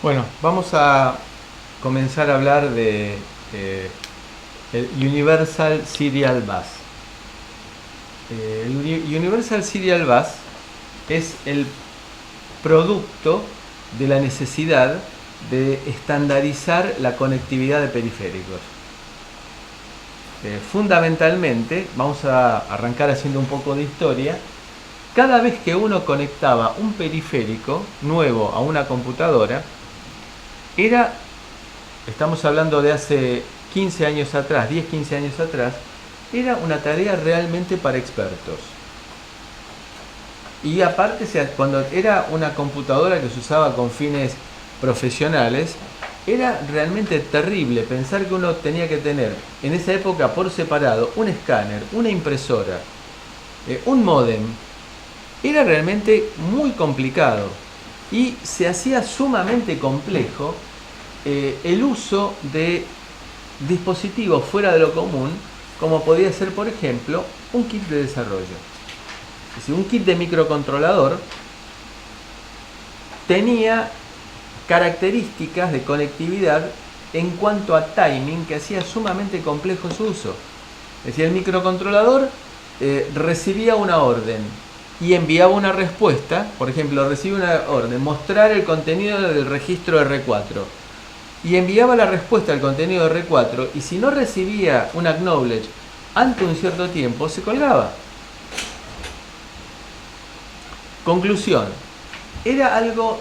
Bueno, vamos a comenzar a hablar de el Universal Serial Bus. El Universal Serial Bus es el producto de la necesidad de estandarizar la conectividad de periféricos. Fundamentalmente, vamos a arrancar haciendo un poco de historia. Cada vez que uno conectaba un periférico nuevo a una computadora, estamos hablando de hace 15 años atrás, 10-15 años atrás, era una tarea realmente para expertos. Y aparte, cuando era una computadora que se usaba con fines profesionales, era realmente terrible pensar que uno tenía que tener en esa época por separado un escáner, una impresora, un módem. Era realmente muy complicado y se hacía sumamente complejo el uso de dispositivos fuera de lo común, como podía ser, por ejemplo, un kit de desarrollo. Es decir, un kit de microcontrolador tenía características de conectividad en cuanto a timing que hacía sumamente complejo su uso. Es decir, el microcontrolador recibía una orden y enviaba una respuesta. Por ejemplo, recibía una orden, mostrar el contenido del registro R4, y enviaba la respuesta al contenido de R4, y si no recibía un acknowledge ante un cierto tiempo, se colgaba. Conclusión: era algo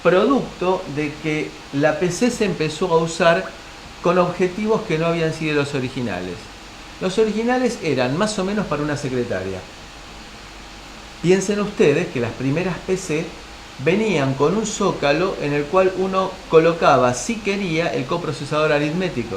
producto de que la PC se empezó a usar con objetivos que no habían sido los originales. Los originales eran más o menos para una secretaria. Piensen ustedes que las primeras PC venían con un zócalo en el cual uno colocaba, si quería, el coprocesador aritmético.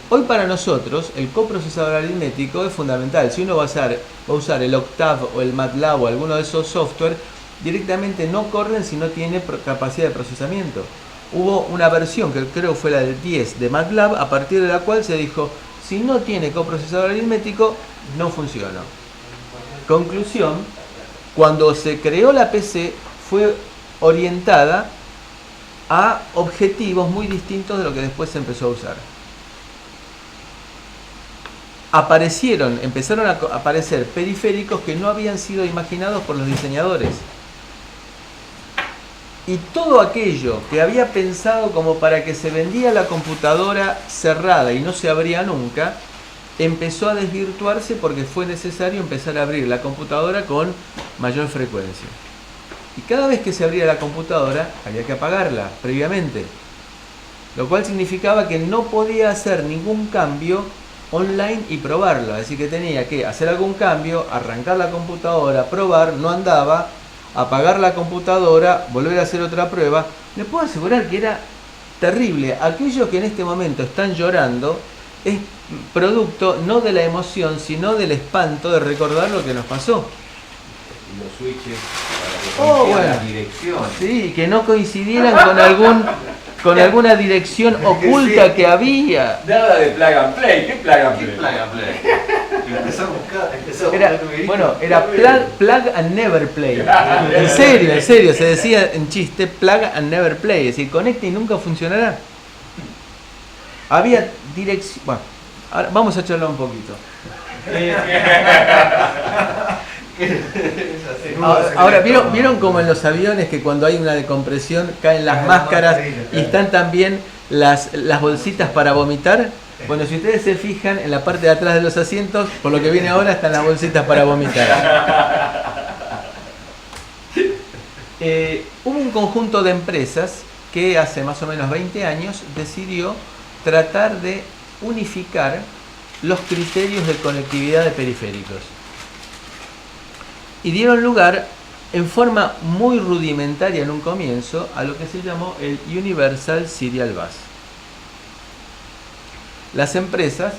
Hoy para nosotros el coprocesador aritmético es fundamental. Si uno va a usar el Octave o el MATLAB o alguno de esos software, directamente no corren si no tiene capacidad de procesamiento. Hubo una versión que creo fue la del 10 de MATLAB, a partir de la cual se dijo, si no tiene coprocesador aritmético, no funciona. Conclusión: cuando se creó la PC fue orientada a objetivos muy distintos de lo que después se empezó a usar. Empezaron a aparecer periféricos que no habían sido imaginados por los diseñadores. Y todo aquello que había pensado como para que se vendía la computadora cerrada y no se abría nunca, empezó a desvirtuarse porque fue necesario empezar a abrir la computadora con mayor frecuencia. Y cada vez que se abría la computadora había que apagarla previamente, lo cual significaba que no podía hacer ningún cambio online y probarlo. Así que tenía que hacer algún cambio, arrancar la computadora, probar, no andaba, apagar la computadora, volver a hacer otra prueba. Les puedo asegurar que era terrible. Aquellos que en este momento están llorando es producto no de la emoción, sino del espanto de recordar lo que nos pasó. Y los switches para que bueno, la dirección. Sí, que no coincidieran con alguna dirección oculta que había. Nada de plug and play. ¿Qué plug and play? ¿Qué plug and play? Empezó a buscar Era plug and never play. En serio, se decía en chiste plug and never play. Es decir, conecta y nunca funcionará. Había dirección. Bueno, ahora vamos a charlar un poquito. Ahora, ¿vieron como en los aviones que cuando hay una decompresión caen las máscaras y están también las bolsitas para vomitar? Bueno, si ustedes se fijan en la parte de atrás de los asientos, por lo que viene ahora están las bolsitas para vomitar. Hubo un conjunto de empresas que hace más o menos 20 años decidió tratar de unificar los criterios de conectividad de periféricos. Y dieron lugar, en forma muy rudimentaria en un comienzo, a lo que se llamó el Universal Serial Bus. Las empresas,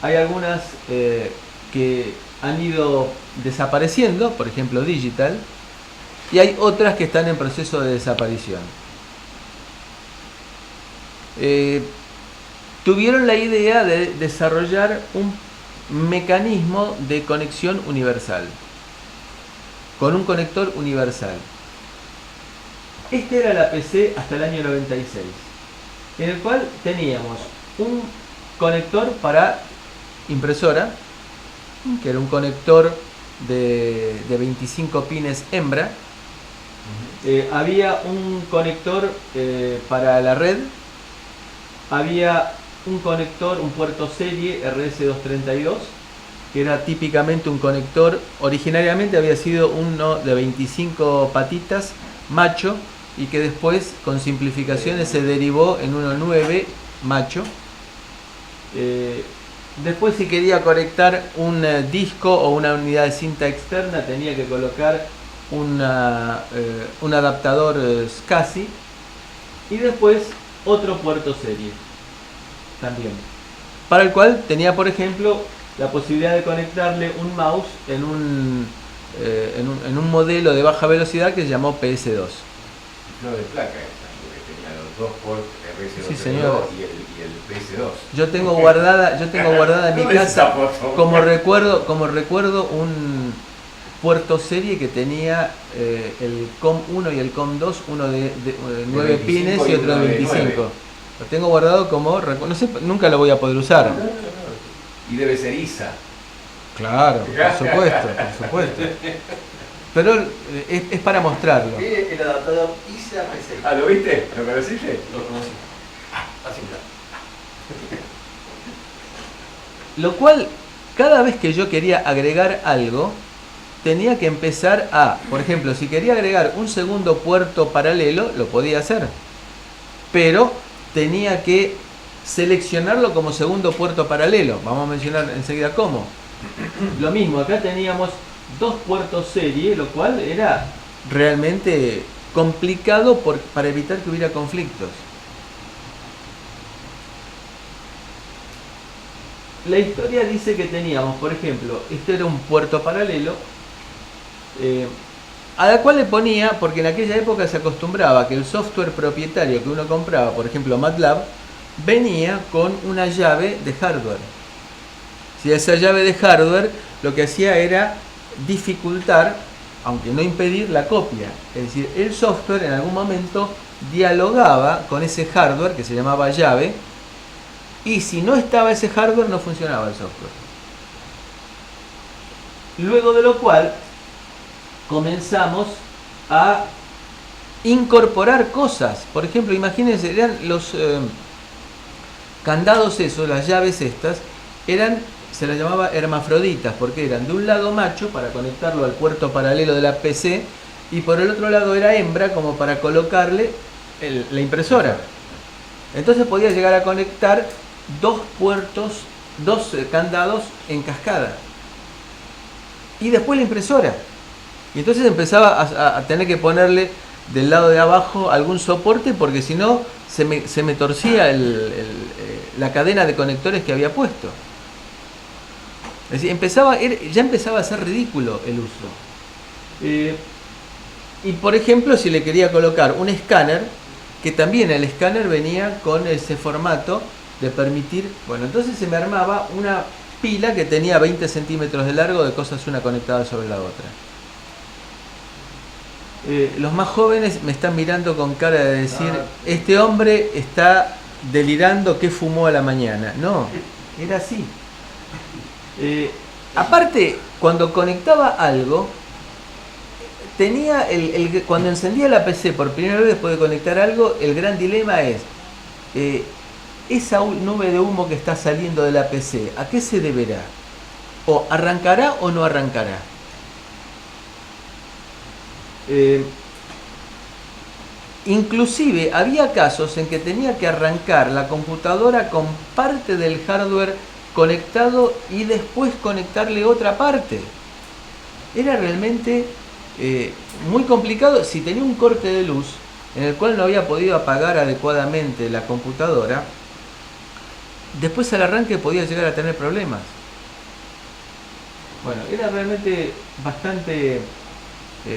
hay algunas que han ido desapareciendo, por ejemplo Digital, y hay otras que están en proceso de desaparición. Tuvieron la idea de desarrollar un mecanismo de conexión universal, con un conector universal. Este era la PC hasta el año 96, en el cual teníamos un conector para impresora, que era un conector de 25 pines hembra. Había un conector para la red, había un conector, un puerto serie RS232, que era típicamente un conector, originariamente había sido uno de 25 patitas macho, y que después con simplificaciones se derivó en uno 9 macho. Después, si quería conectar un disco o una unidad de cinta externa, tenía que colocar un adaptador SCSI, y después otro puerto serie también, para el cual tenía, por ejemplo, la posibilidad de conectarle un mouse en un modelo de baja velocidad que se llamó PS2. No de placa esa, porque tenía los dos ports RS232 Sí, señor. y el PS2. Yo tengo guardada en mi casa como recuerdo un puerto serie que tenía el COM 1 y el COM 2, uno de 9 pines y otro de 25. Lo tengo guardado como, no sé, nunca lo voy a poder usar. Y debe ser ISA. Claro, por supuesto. Pero es para mostrarlo. Mire el adaptador ISA PC. Ah, ¿lo viste? ¿Lo conociste? Lo conocí. Así Lo cual, cada vez que yo quería agregar algo, tenía que empezar por ejemplo, si quería agregar un segundo puerto paralelo, lo podía hacer, pero tenía que seleccionarlo como segundo puerto paralelo. Vamos a mencionar enseguida cómo. Lo mismo, acá teníamos dos puertos serie, lo cual era realmente complicado para evitar que hubiera conflictos. La historia dice que teníamos, por ejemplo, este era un puerto paralelo, a la cual le ponía, porque en aquella época se acostumbraba que el software propietario que uno compraba, por ejemplo MATLAB, venía con una llave de hardware. Si esa llave de hardware lo que hacía era dificultar, aunque no impedir, la copia. Es decir, el software en algún momento dialogaba con ese hardware que se llamaba llave, y si no estaba ese hardware no funcionaba el software. Luego de lo cual comenzamos a incorporar cosas. Por ejemplo, imagínense, eran los candados esos, las llaves estas, se las llamaba hermafroditas, porque eran de un lado macho para conectarlo al puerto paralelo de la PC, y por el otro lado era hembra como para colocarle la impresora. Entonces podía llegar a conectar dos candados en cascada, y después la impresora. Y entonces empezaba a tener que ponerle del lado de abajo algún soporte, porque si no se me torcía la cadena de conectores que había puesto. Es decir, ya empezaba a ser ridículo el uso. Y por ejemplo, si le quería colocar un escáner, que también el escáner venía con ese formato de permitir, bueno, entonces se me armaba una pila que tenía 20 centímetros de largo de cosas una conectada sobre la otra. Los más jóvenes me están mirando con cara de decir, este hombre está delirando, que fumó a la mañana. No, era así. Aparte, cuando conectaba algo, tenía cuando encendía la PC por primera vez después de conectar algo, el gran dilema es, esa nube de humo que está saliendo de la PC, ¿a qué se deberá? ¿O arrancará o no arrancará? Inclusive había casos en que tenía que arrancar la computadora con parte del hardware conectado y después conectarle otra parte. Era realmente muy complicado. Si tenía un corte de luz en el cual no había podido apagar adecuadamente la computadora, después al arranque podía llegar a tener problemas. Bueno, era realmente bastante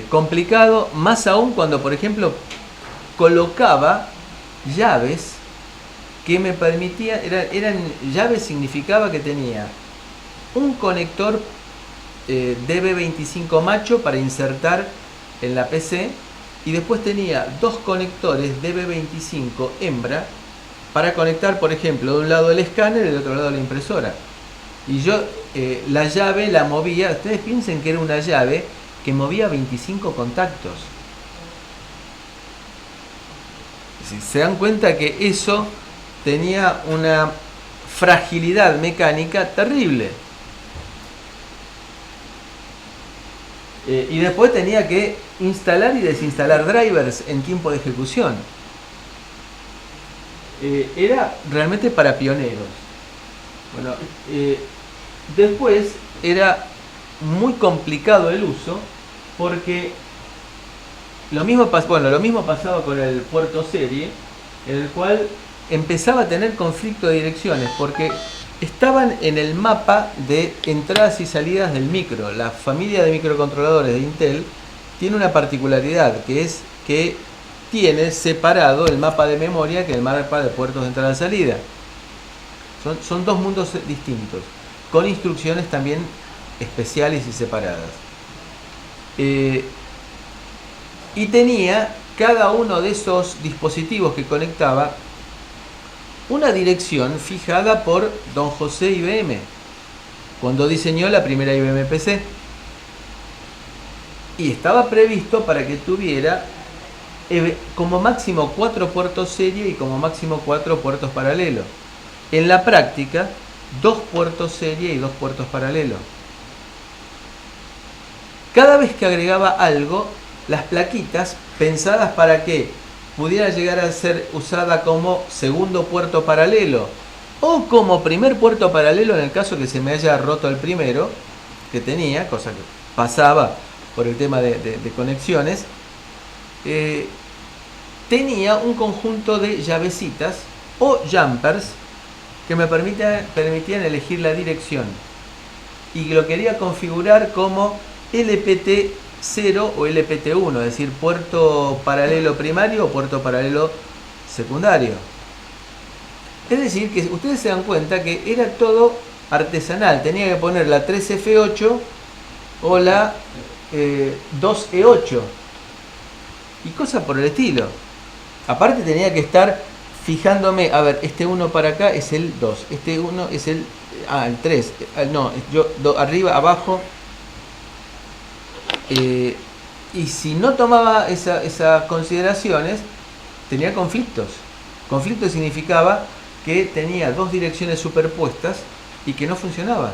complicado, más aún cuando, por ejemplo, colocaba llaves que me permitían, eran llaves, significaba que tenía un conector DB25 macho para insertar en la PC, y después tenía dos conectores DB25 hembra para conectar, por ejemplo, de un lado el escáner y del otro lado la impresora. Y yo la llave la movía, ustedes piensen que era una llave que movía 25 contactos. Si se dan cuenta que eso tenía una fragilidad mecánica terrible. Y después tenía que instalar y desinstalar drivers en tiempo de ejecución. Era realmente para pioneros. Bueno, después era muy complicado el uso porque lo mismo pasaba con el puerto serie, en el cual empezaba a tener conflicto de direcciones porque estaban en el mapa de entradas y salidas del micro. La familia de microcontroladores de Intel tiene una particularidad, que es que tiene separado el mapa de memoria que el mapa de puertos de entrada y salida. Son dos mundos distintos, con instrucciones también especiales y separadas. Y tenía cada uno de esos dispositivos que conectaba una dirección fijada por don José IBM cuando diseñó la primera IBM PC, y estaba previsto para que tuviera como máximo 4 puertos serie y como máximo 4 puertos paralelos. En la práctica, 2 puertos serie y 2 puertos paralelos. Cada vez que agregaba algo, las plaquitas, pensadas para que pudiera llegar a ser usada como segundo puerto paralelo o como primer puerto paralelo en el caso que se me haya roto el primero que tenía, cosa que pasaba por el tema de conexiones, tenía un conjunto de llavecitas o jumpers que me permitían elegir la dirección, y lo quería configurar como LPT0 o LPT1, es decir, puerto paralelo primario o puerto paralelo secundario. Es decir, que ustedes se dan cuenta que era todo artesanal. Tenía que poner la 3F8 o la 2E8 y cosas por el estilo. Aparte tenía que estar fijándome, a ver, este 1 para acá es el 2, este 1 es el 3, no, arriba, abajo. Y si no tomaba esas consideraciones, tenía conflictos. Conflicto significaba que tenía dos direcciones superpuestas y que no funcionaba,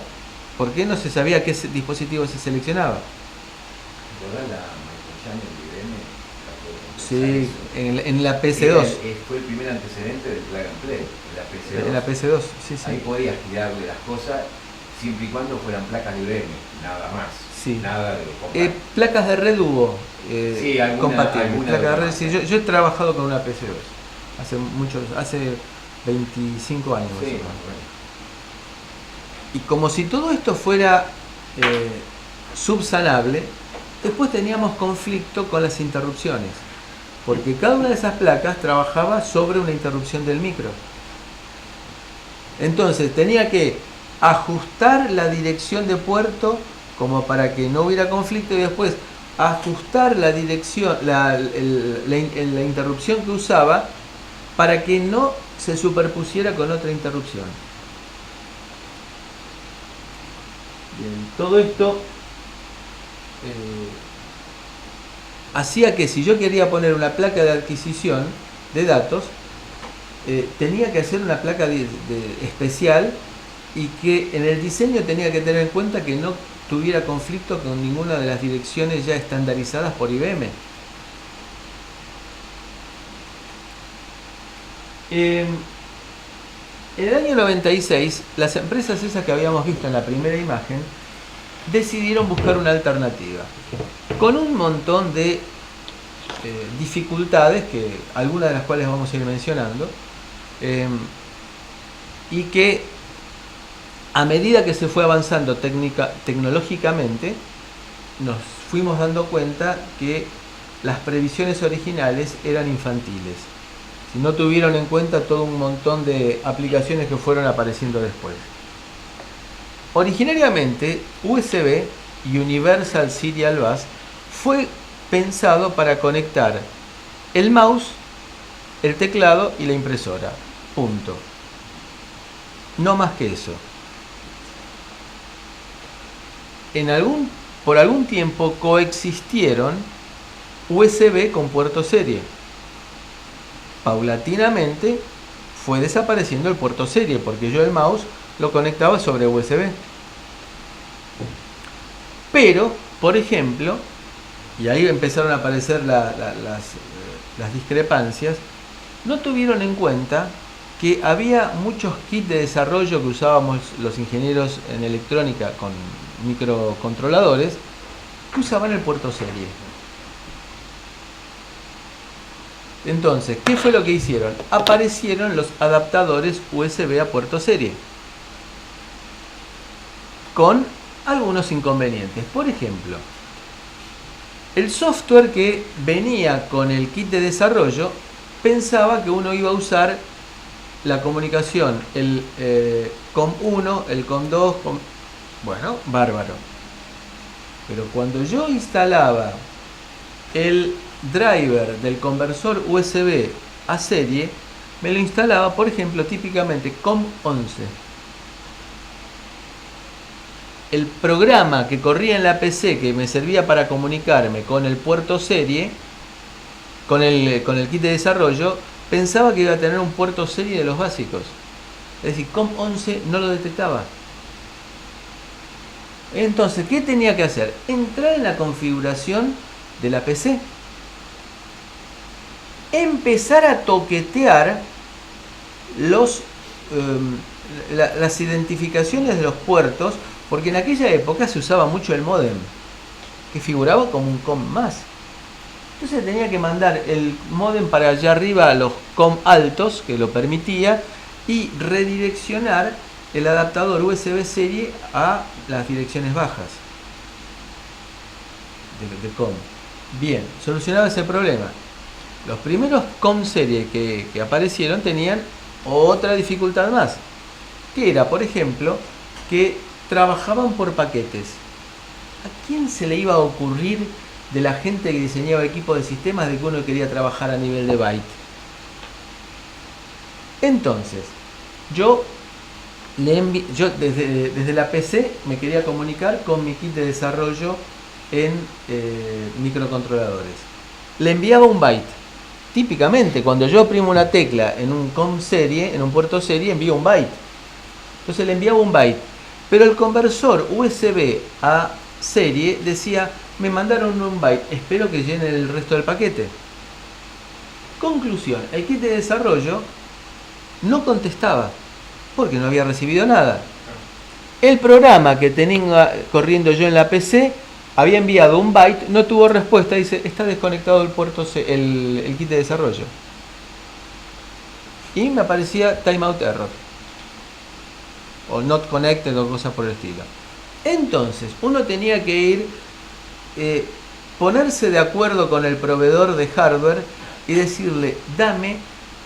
porque no se sabía qué dispositivo se seleccionaba. Sí, en la PC2. Fue el primer antecedente del plug and play, en la PC2. Sí, sí. Ahí podías tirarle las cosas siempre y cuando fueran placas de IBM, nada más. Sí. Nada de lo placas de red hubo sí, compatibles. Placas de red, sí. Yo he trabajado con una PC2 hace 25 años. Sí, bueno. Y como si todo esto fuera subsanable, después teníamos conflicto con las interrupciones, porque cada una de esas placas trabajaba sobre una interrupción del micro. Entonces tenía que ajustar la dirección de puerto como para que no hubiera conflicto, y después ajustar la dirección, la interrupción que usaba para que no se superpusiera con otra interrupción. Bien, todo esto hacía que si yo quería poner una placa de adquisición de datos, tenía que hacer una placa especial, y que en el diseño tenía que tener en cuenta que no tuviera conflicto con ninguna de las direcciones ya estandarizadas por IBM. En el año 96, las empresas esas que habíamos visto en la primera imagen decidieron buscar una alternativa, con un montón de dificultades, que algunas de las cuales vamos a ir mencionando, y que a medida que se fue avanzando tecnológicamente, nos fuimos dando cuenta que las previsiones originales eran infantiles. Si no tuvieron en cuenta todo un montón de aplicaciones que fueron apareciendo después. Originariamente, USB, Universal Serial Bus, fue pensado para conectar el mouse, el teclado y la impresora. Punto. No más que eso. Por algún tiempo coexistieron USB con puerto serie. Paulatinamente fue desapareciendo el puerto serie porque yo el mouse lo conectaba sobre USB. Pero, por ejemplo, y ahí empezaron a aparecer las discrepancias, no tuvieron en cuenta que había muchos kits de desarrollo que usábamos los ingenieros en electrónica con microcontroladores que usaban el puerto serie. Entonces, ¿qué fue lo que hicieron? Aparecieron los adaptadores USB a puerto serie con algunos inconvenientes. Por ejemplo, el software que venía con el kit de desarrollo pensaba que uno iba a usar la comunicación, el COM1, el COM2, bueno, bárbaro. Pero cuando yo instalaba el driver del conversor USB a serie, me lo instalaba, por ejemplo, típicamente COM11. El programa que corría en la PC que me servía para comunicarme con el puerto serie, con el kit de desarrollo, pensaba que iba a tener un puerto serie de los básicos. Es decir, COM11 no lo detectaba. Entonces, ¿qué tenía que hacer? Entrar en la configuración de la PC, empezar a toquetear las identificaciones de los puertos, porque en aquella época se usaba mucho el módem, que figuraba como un COM más. Entonces tenía que mandar el módem para allá arriba a los COM altos, que lo permitía, y redireccionar el adaptador USB serie a las direcciones bajas de COM. Bien, solucionaba ese problema. Los primeros COM serie que aparecieron tenían otra dificultad más, que era, por ejemplo, que trabajaban por paquetes. ¿A quién se le iba a ocurrir de la gente que diseñaba equipos de sistemas de que uno quería trabajar a nivel de byte? Entonces, yo desde la PC me quería comunicar con mi kit de desarrollo en microcontroladores. Le enviaba un byte. Típicamente, cuando yo oprimo una tecla en un COM serie, en un puerto serie, envío un byte. Entonces le enviaba un byte. Pero el conversor USB a serie decía, me mandaron un byte, espero que llene el resto del paquete. Conclusión, el kit de desarrollo no contestaba, porque no había recibido nada. El programa que tenía corriendo yo en la PC había enviado un byte, no tuvo respuesta, dice, está desconectado el puerto el kit de desarrollo. Y me aparecía timeout error, o not connected, o cosas por el estilo. Entonces, uno tenía que ir, ponerse de acuerdo con el proveedor de hardware y decirle, dame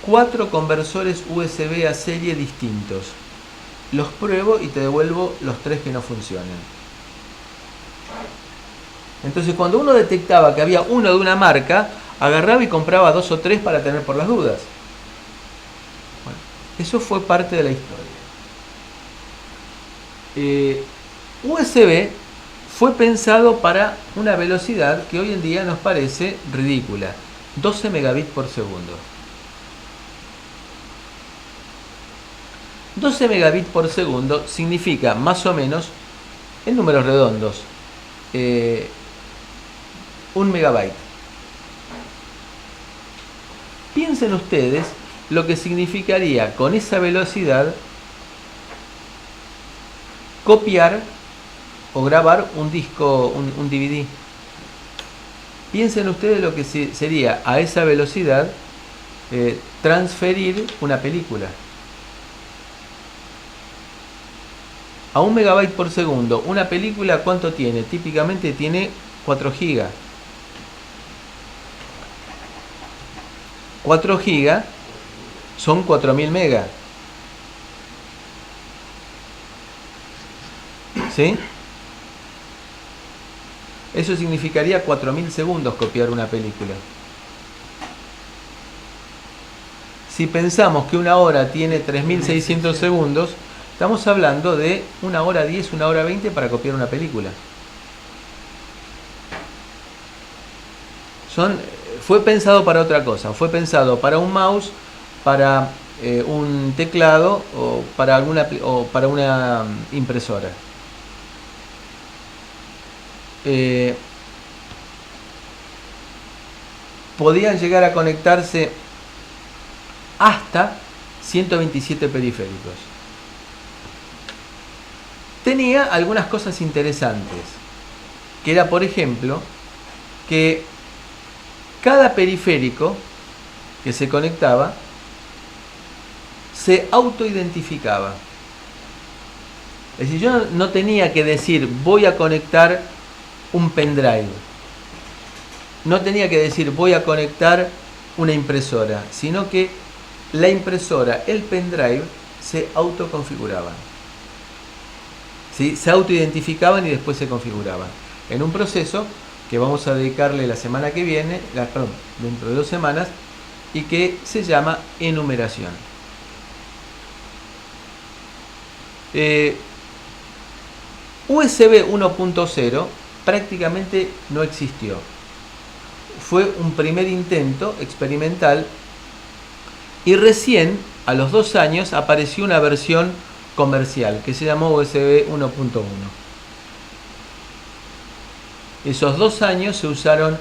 4 conversores USB a serie distintos. Los pruebo y te devuelvo los 3 que no funcionan. Entonces, cuando uno detectaba que había uno de una marca, agarraba y compraba 2 o 3 para tener por las dudas. Bueno, eso fue parte de la historia. USB fue pensado para una velocidad que hoy en día nos parece ridícula, 12 megabits por segundo. 12 megabits por segundo significa más o menos, en números redondos, 1 megabyte. Piensen ustedes lo que significaría con esa velocidad copiar o grabar un disco, un DVD. Piensen ustedes lo que sería a esa velocidad transferir una película. A 1 megabyte por segundo, una película, ¿cuánto tiene? Típicamente tiene 4 gigas. 4 gigas son 4000 megas. ¿Sí? Eso significaría 4000 segundos copiar una película. Si pensamos que una hora tiene 3600 segundos, estamos hablando de 1 hora 10, 1 hora 20 para copiar una película. Fue pensado para otra cosa, fue pensado para un mouse, para un teclado o para una impresora. Podían llegar a conectarse hasta 127 periféricos. Tenía algunas cosas interesantes, que era, por ejemplo, que cada periférico que se conectaba se autoidentificaba. Es decir, yo no tenía que decir voy a conectar un pendrive, no tenía que decir voy a conectar una impresora, sino que la impresora, el pendrive, se autoconfiguraban. ¿Sí? Se autoidentificaban y después se configuraban. En un proceso que vamos a dedicarle la semana que viene, dentro de 2 semanas, y que se llama enumeración. USB 1.0 prácticamente no existió. Fue un primer intento experimental y recién, a los 2 años, apareció una versión comercial que se llamó USB 1.1. Esos 2 años se usaron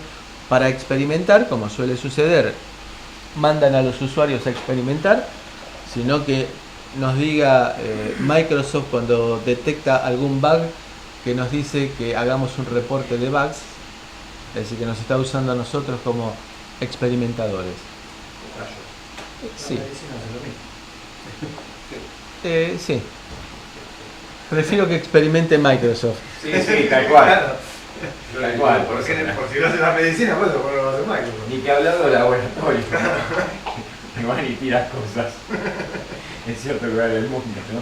para experimentar, como suele suceder, mandan a los usuarios a experimentar, sino que nos diga Microsoft cuando detecta algún bug, que nos dice que hagamos un reporte de bugs, es decir, que nos está usando a nosotros como experimentadores. Sí. Sí. Prefiero que experimente Microsoft. Sí, tal cual. Claro. Tal cual. Por si no hace la medicina, pues lo va a hacer Microsoft. Ni que hablar de laboratorio. Me van y tiras cosas en cierto lugar del mundo, ¿no?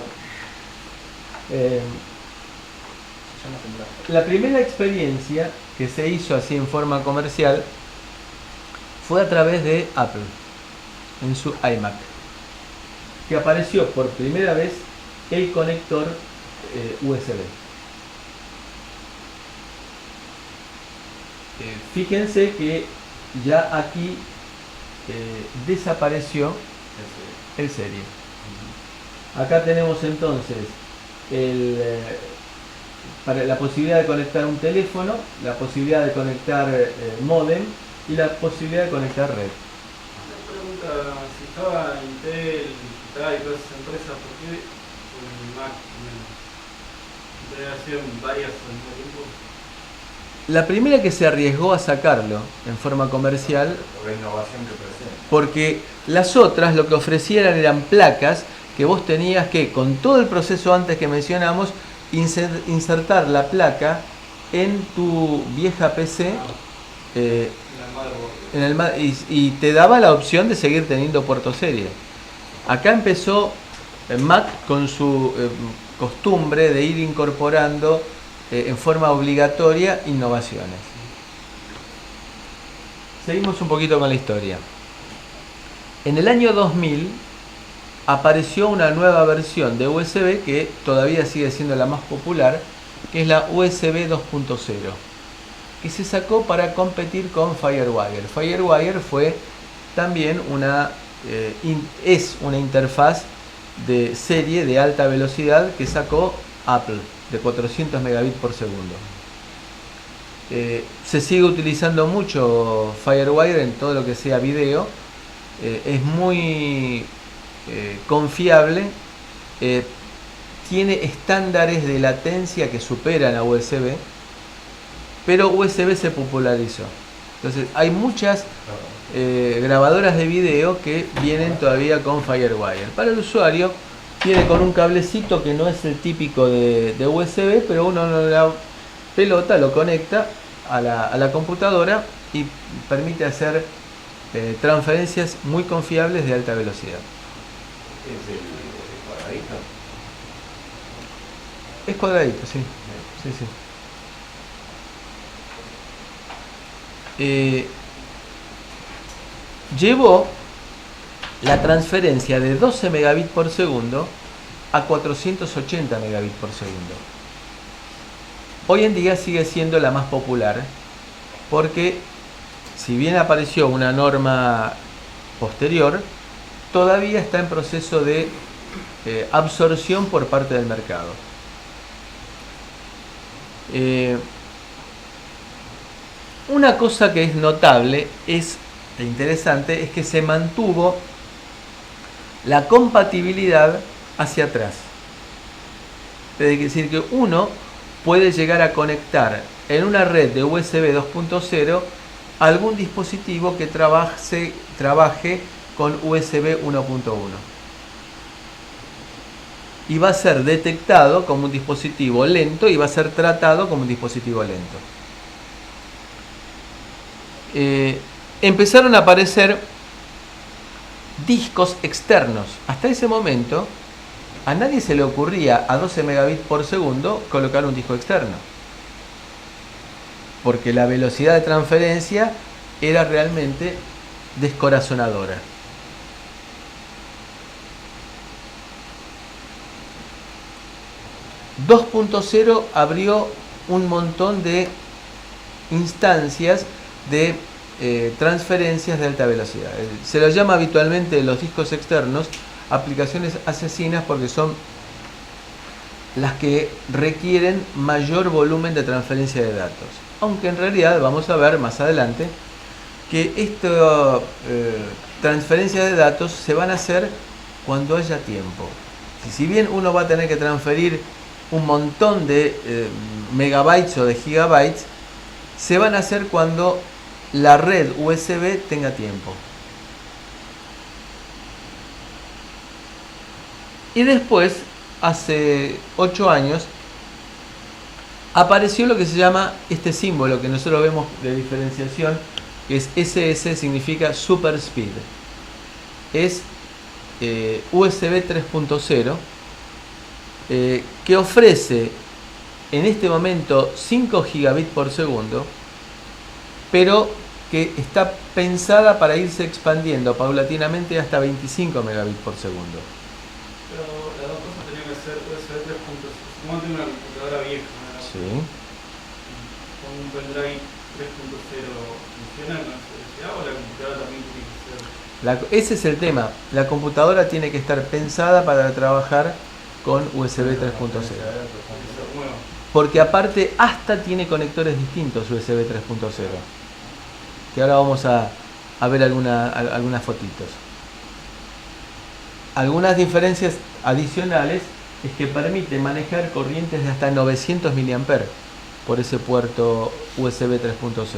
La primera experiencia que se hizo así en forma comercial fue a través de Apple, en su iMac, que apareció por primera vez el conector USB. Fíjense que ya aquí desapareció el serie. Acá tenemos entonces para la posibilidad de conectar un teléfono, la posibilidad de conectar módem y la posibilidad de conectar red. Una pregunta, si estaba Intel, y todas esas empresas, ¿por qué un Mac menos? ¿Debe hacer varias al mismo tiempo? La primera que se arriesgó a sacarlo en forma comercial, Por la innovación que presenta. porque las otras lo que ofrecieran eran placas que vos tenías que, con todo el proceso antes que mencionamos, insertar la placa en tu vieja PC y te daba la opción de seguir teniendo puerto serie. Acá empezó Mac con su costumbre de ir incorporando en forma obligatoria innovaciones. Seguimos un poquito con la historia. En el año 2000 apareció una nueva versión de USB que todavía sigue siendo la más popular, que es la USB 2.0, que se sacó para competir con FireWire. FireWire fue también es una interfaz de serie de alta velocidad que sacó Apple, de 400 megabits por segundo. Se sigue utilizando mucho FireWire en todo lo que sea video. Es muy confiable, tiene estándares de latencia que superan a USB, pero USB se popularizó. Entonces hay muchas grabadoras de video que vienen todavía con FireWire. Para el usuario viene con un cablecito que no es el típico de USB, pero uno la pelota lo conecta a la computadora y permite hacer transferencias muy confiables de alta velocidad. ¿Es el cuadradito? Es cuadradito, sí. Sí, sí. llevó la transferencia de 12 megabits por segundo a 480 megabits por segundo. Hoy en día sigue siendo la más popular porque, si bien apareció una norma posterior, todavía está en proceso de absorción por parte del mercado. Una cosa que es notable e interesante es que se mantuvo la compatibilidad hacia atrás. Es decir, que uno puede llegar a conectar en una red de USB 2.0 algún dispositivo que trabaje con USB 1.1 y va a ser detectado como un dispositivo lento y va a ser tratado como un dispositivo lento. Empezaron a aparecer discos externos. Hasta ese momento a nadie se le ocurría a 12 megabits por segundo colocar un disco externo, porque la velocidad de transferencia era realmente descorazonadora. .0 abrió un montón de instancias de transferencias de alta velocidad. Se los llama habitualmente los discos externos aplicaciones asesinas porque son las que requieren mayor volumen de transferencia de datos. Aunque en realidad vamos a ver más adelante que esta transferencia de datos se van a hacer cuando haya tiempo. Si bien uno va a tener que transferir un montón de megabytes o de gigabytes, se van a hacer cuando la red USB tenga tiempo. Y después, hace 8 años, apareció lo que se llama este símbolo que nosotros vemos de diferenciación, que es SS, significa Super Speed. Es USB 3.0, que ofrece en este momento 5 gigabits por segundo, pero que está pensada para irse expandiendo paulatinamente hasta 25 megabits por segundo. Pero las dos cosas tenían que ser USB 3.0. Como tengo una computadora vieja, ¿no? Sí. Con un pendrive 3.0, ¿funciona con velocidad o la computadora también tiene que ser? Ese es el tema. La computadora tiene que estar pensada para trabajar con USB 3.0. Porque aparte hasta tiene conectores distintos USB 3.0. Que ahora vamos a ver algunas fotitos. Algunas diferencias adicionales es que permite manejar corrientes de hasta 900 mA por ese puerto USB 3.0.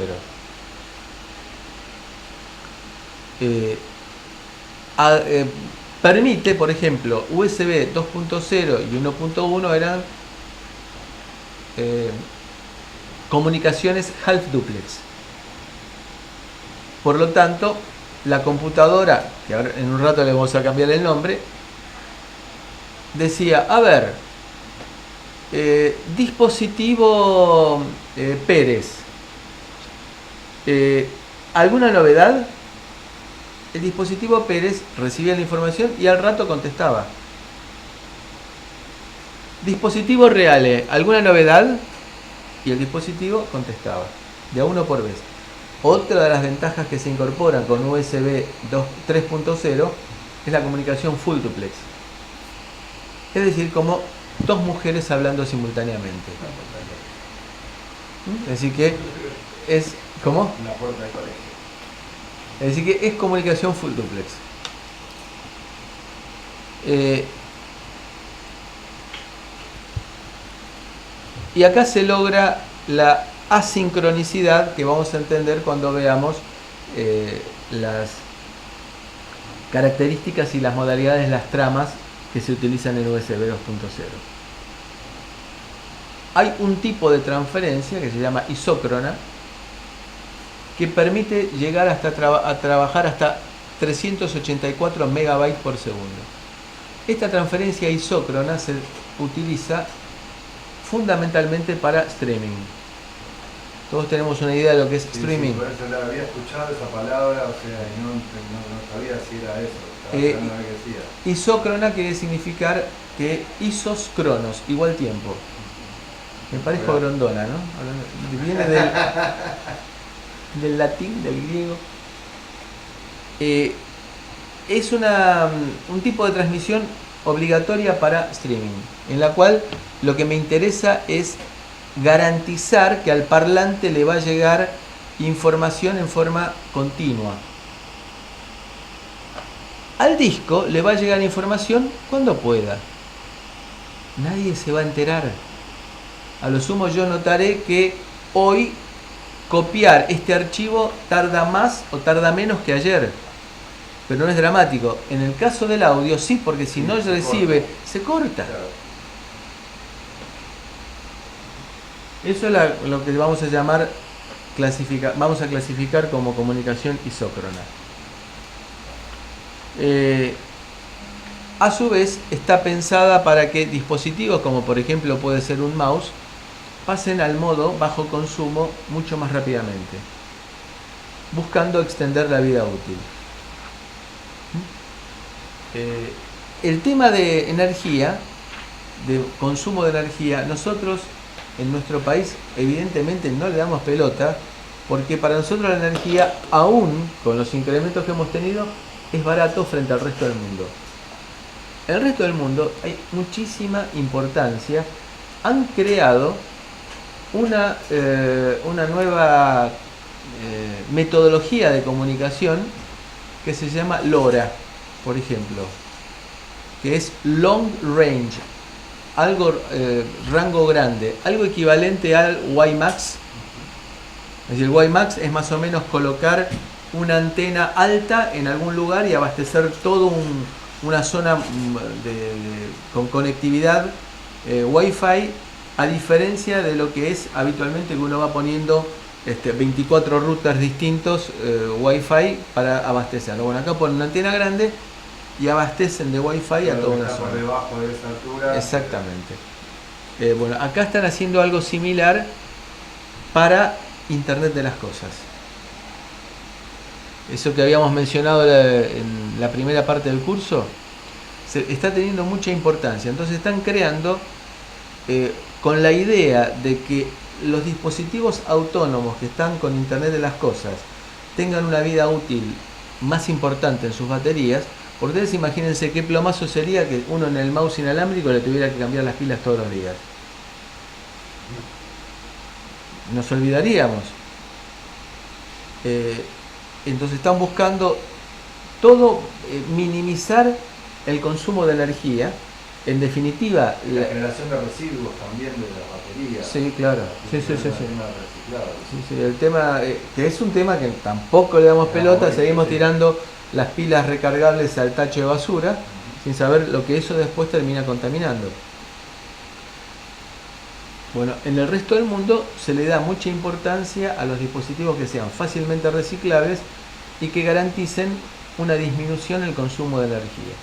Permite, por ejemplo, USB 2.0 y 1.1 eran comunicaciones half duplex. Por lo tanto, la computadora, que ahora en un rato le vamos a cambiar el nombre, decía, a ver, dispositivo Pérez, ¿alguna novedad? El dispositivo Pérez recibía la información y al rato contestaba. Dispositivo Reale, ¿alguna novedad? Y el dispositivo contestaba, de a uno por vez. Otra de las ventajas que se incorporan con USB 3.0 es la comunicación full duplex. Es decir, como dos mujeres hablando simultáneamente. Es decir que es... ¿Cómo? Una puerta de colegio. Es decir que es comunicación full duplex. Y acá se logra la asincronicidad que vamos a entender cuando veamos las características y las modalidades de las tramas que se utilizan en USB 2.0. Hay un tipo de transferencia que se llama isócrona que permite llegar hasta a trabajar hasta 384 megabytes por segundo. Esta transferencia isócrona se utiliza fundamentalmente para streaming. Todos tenemos una idea de lo que es Sí, streaming. sí, por eso la había escuchado esa palabra, o sea, y no sabía si era eso. Estaba esperando a ver qué decía. Isócrona quiere significar que isos cronos, igual tiempo. Me parezco a Grondona, ¿no? Viene del latín, del griego. Es un tipo de transmisión obligatoria para streaming, en la cual lo que me interesa es garantizar que al parlante le va a llegar información en forma continua. Al disco le va a llegar información cuando pueda. Nadie se va a enterar. A lo sumo yo notaré que hoy copiar este archivo tarda más o tarda menos que ayer. Pero no es dramático. En el caso del audio sí, porque si no recibe, se corta. Eso es lo que vamos a llamar vamos a clasificar como comunicación isócrona. A su vez está pensada para que dispositivos como por ejemplo puede ser un mouse pasen al modo bajo consumo mucho más rápidamente, buscando extender la vida útil. El tema de energía, de consumo de energía, nosotros en nuestro país evidentemente no le damos pelota, porque para nosotros la energía, aún con los incrementos que hemos tenido, es barato frente al resto del mundo. En el resto del mundo hay muchísima importancia. Han creado una nueva metodología de comunicación que se llama LoRa, por ejemplo, que es Long Range, algo rango grande, algo equivalente al WiMAX. Es decir, el WiMAX es más o menos colocar una antena alta en algún lugar y abastecer todo una zona con conectividad Wi-Fi, a diferencia de lo que es habitualmente que uno va poniendo 24 routers distintos Wi-Fi para abastecerlo. Bueno, acá ponen una antena grande y abastecen de Wi-Fi a toda una zona. Por debajo de esa altura. Exactamente. Bueno, acá están haciendo algo similar para Internet de las Cosas. Eso que habíamos mencionado en la primera parte del curso está teniendo mucha importancia. Entonces están creando con la idea de que los dispositivos autónomos que están con Internet de las Cosas tengan una vida útil más importante en sus baterías. Por ustedes imagínense qué plomazo sería que uno en el mouse inalámbrico le tuviera que cambiar las pilas todos los días. Nos olvidaríamos. Entonces están buscando todo, minimizar el consumo de energía. En definitiva, la generación de residuos también de las baterías. Sí, claro. Sí. Sí. El tema, que es un tema que tampoco le damos pelota, seguimos tirando las pilas recargables al tacho de basura, sin saber lo que eso después termina contaminando. Bueno, en el resto del mundo se le da mucha importancia a los dispositivos que sean fácilmente reciclables y que garanticen una disminución en el consumo de energía.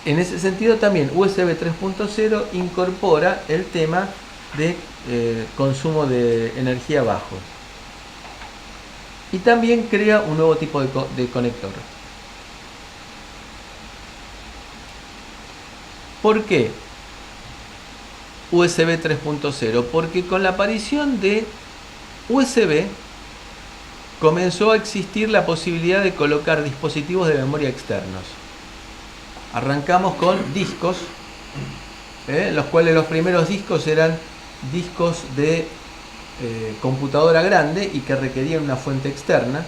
En ese sentido también USB 3.0 incorpora el tema de consumo de energía bajo. Y también crea un nuevo tipo de conector. ¿Por qué USB 3.0? Porque con la aparición de USB comenzó a existir la posibilidad de colocar dispositivos de memoria externos. Arrancamos con discos, los cuales los primeros discos eran discos de computadora grande y que requerían una fuente externa.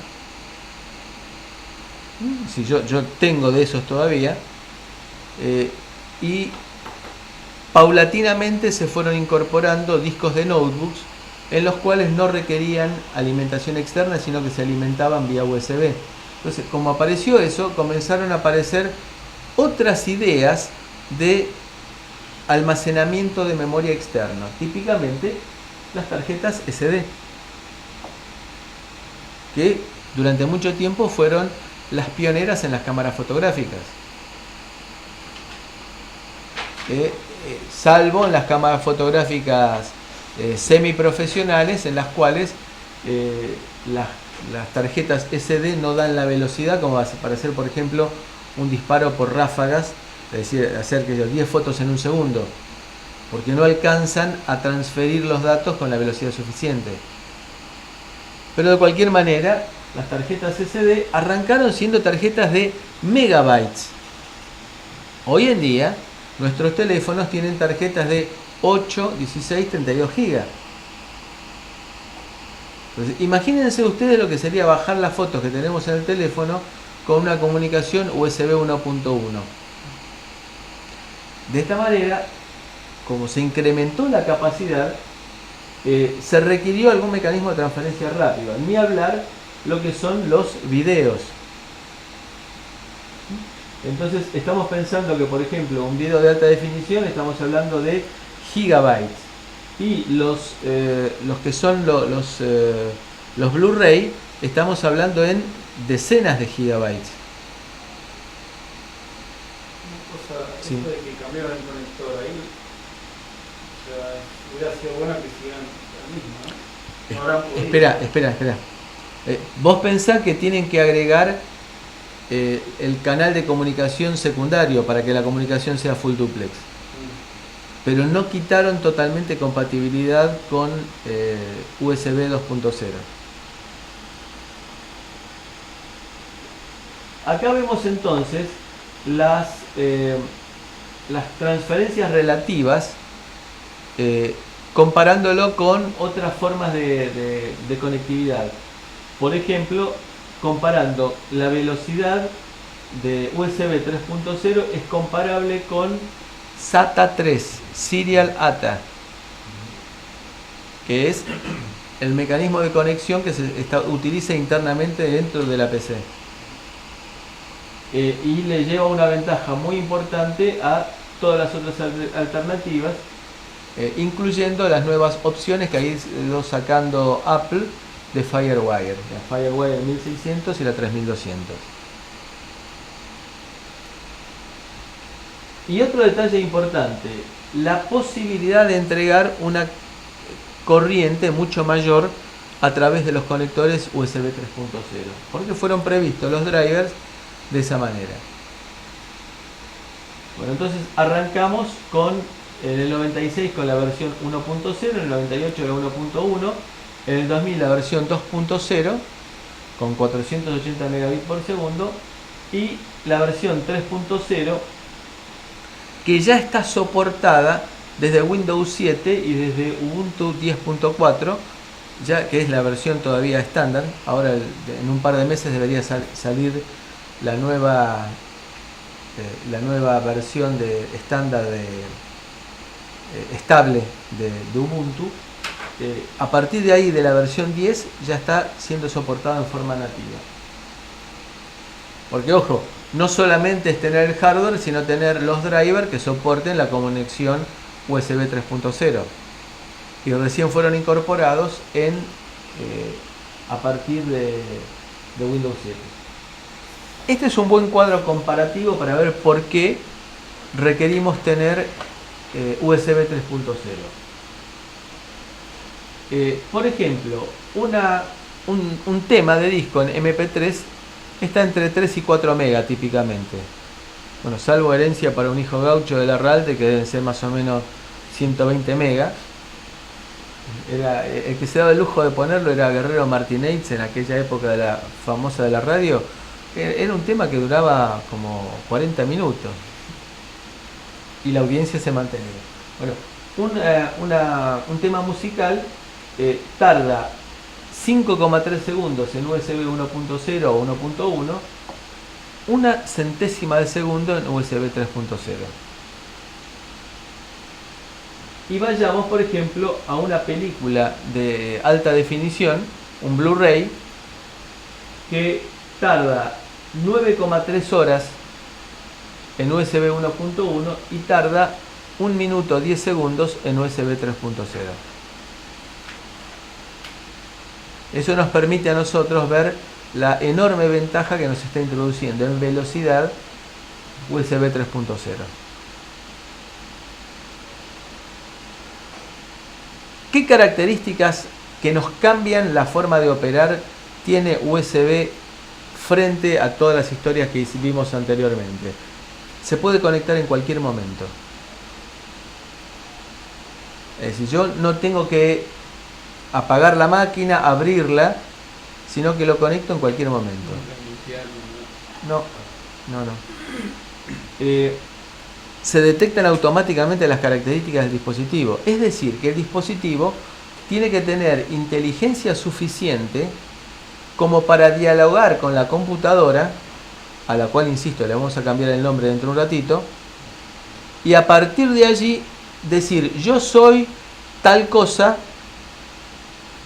Si yo tengo de esos todavía, y paulatinamente se fueron incorporando discos de notebooks en los cuales no requerían alimentación externa, sino que se alimentaban vía USB. Entonces, como apareció eso, comenzaron a aparecer otras ideas de almacenamiento de memoria externa, típicamente las tarjetas SD, que durante mucho tiempo fueron las pioneras en las cámaras fotográficas, salvo en las cámaras fotográficas semiprofesionales en las cuales las tarjetas SD no dan la velocidad como para hacer, por ejemplo, un disparo por ráfagas, es decir, hacer que 10 fotos en un segundo, porque no alcanzan a transferir los datos con la velocidad suficiente. Pero de cualquier manera, las tarjetas SD arrancaron siendo tarjetas de megabytes. Hoy en día, nuestros teléfonos tienen tarjetas de 8, 16, 32 gigas. Entonces, imagínense ustedes lo que sería bajar las fotos que tenemos en el teléfono con una comunicación USB 1.1. De esta manera, como se incrementó la capacidad, se requirió algún mecanismo de transferencia rápida, ni hablar lo que son los videos. Entonces estamos pensando que, por ejemplo, un video de alta definición estamos hablando de gigabytes, y los que son los Blu-ray estamos hablando en decenas de gigabytes. Una cosa, Sí. eso de que cambiaron el conector ahí, o sea, hubiera sido bueno que sigan la misma, ¿no? No habrán podido. Espera. Vos pensás que tienen que agregar el canal de comunicación secundario para que la comunicación sea full duplex, pero no quitaron totalmente compatibilidad con USB 2.0. Acá vemos entonces las transferencias relativas, comparándolo con otras formas de conectividad. Por ejemplo, comparando la velocidad de USB 3.0 es comparable con SATA 3, Serial ATA, que es el mecanismo de conexión que se utiliza internamente dentro de la PC. Y le lleva una ventaja muy importante a todas las otras alternativas, incluyendo las nuevas opciones que ha ido sacando Apple de FireWire, la FireWire 1600 y la 3200. Y otro detalle importante, la posibilidad de entregar una corriente mucho mayor a través de los conectores USB 3.0, porque fueron previstos los drivers de esa manera. Bueno, entonces arrancamos en el 96 con la versión 1.0, en el 98 la 1.1, en el 2000 la versión 2.0 con 480 megabits por segundo, y la versión 3.0 que ya está soportada desde Windows 7 y desde Ubuntu 10.4, ya que es la versión todavía estándar. Ahora en un par de meses debería salir la nueva versión de estándar estable de Ubuntu. A partir de ahí, de la versión 10, ya está siendo soportado en forma nativa. Porque ojo, no solamente es tener el hardware, sino tener los drivers que soporten la conexión USB 3.0, y recién fueron incorporados a partir de Windows 7. Este es un buen cuadro comparativo para ver por qué requerimos tener USB 3.0. Por ejemplo, un tema de disco en MP3 está entre 3 y 4 megas típicamente. Bueno, salvo herencia para un hijo gaucho de la Ralte, que deben ser más o menos 120 megas. El que se daba el lujo de ponerlo era Guerrero Martínez en aquella época famosa de la radio. Era un tema que duraba como 40 minutos y la audiencia se mantenía. Bueno, un tema musical tarda 5,3 segundos en USB 1.0 o 1.1, una centésima de segundo en USB 3.0. Y vayamos, por ejemplo, a una película de alta definición, un Blu-ray, que tarda 9,3 horas en USB 1.1 y tarda 1 minuto 10 segundos en USB 3.0. Eso nos permite a nosotros ver la enorme ventaja que nos está introduciendo en velocidad USB 3.0. ¿Qué características que nos cambian la forma de operar tiene USB frente a todas las historias que vimos anteriormente? Se puede conectar en cualquier momento. Es decir, yo no tengo que apagar la máquina, abrirla, sino que lo conecto en cualquier momento. No. Se detectan automáticamente las características del dispositivo. Es decir, que el dispositivo tiene que tener inteligencia suficiente como para dialogar con la computadora, a la cual, insisto, le vamos a cambiar el nombre dentro de un ratito, y a partir de allí decir, yo soy tal cosa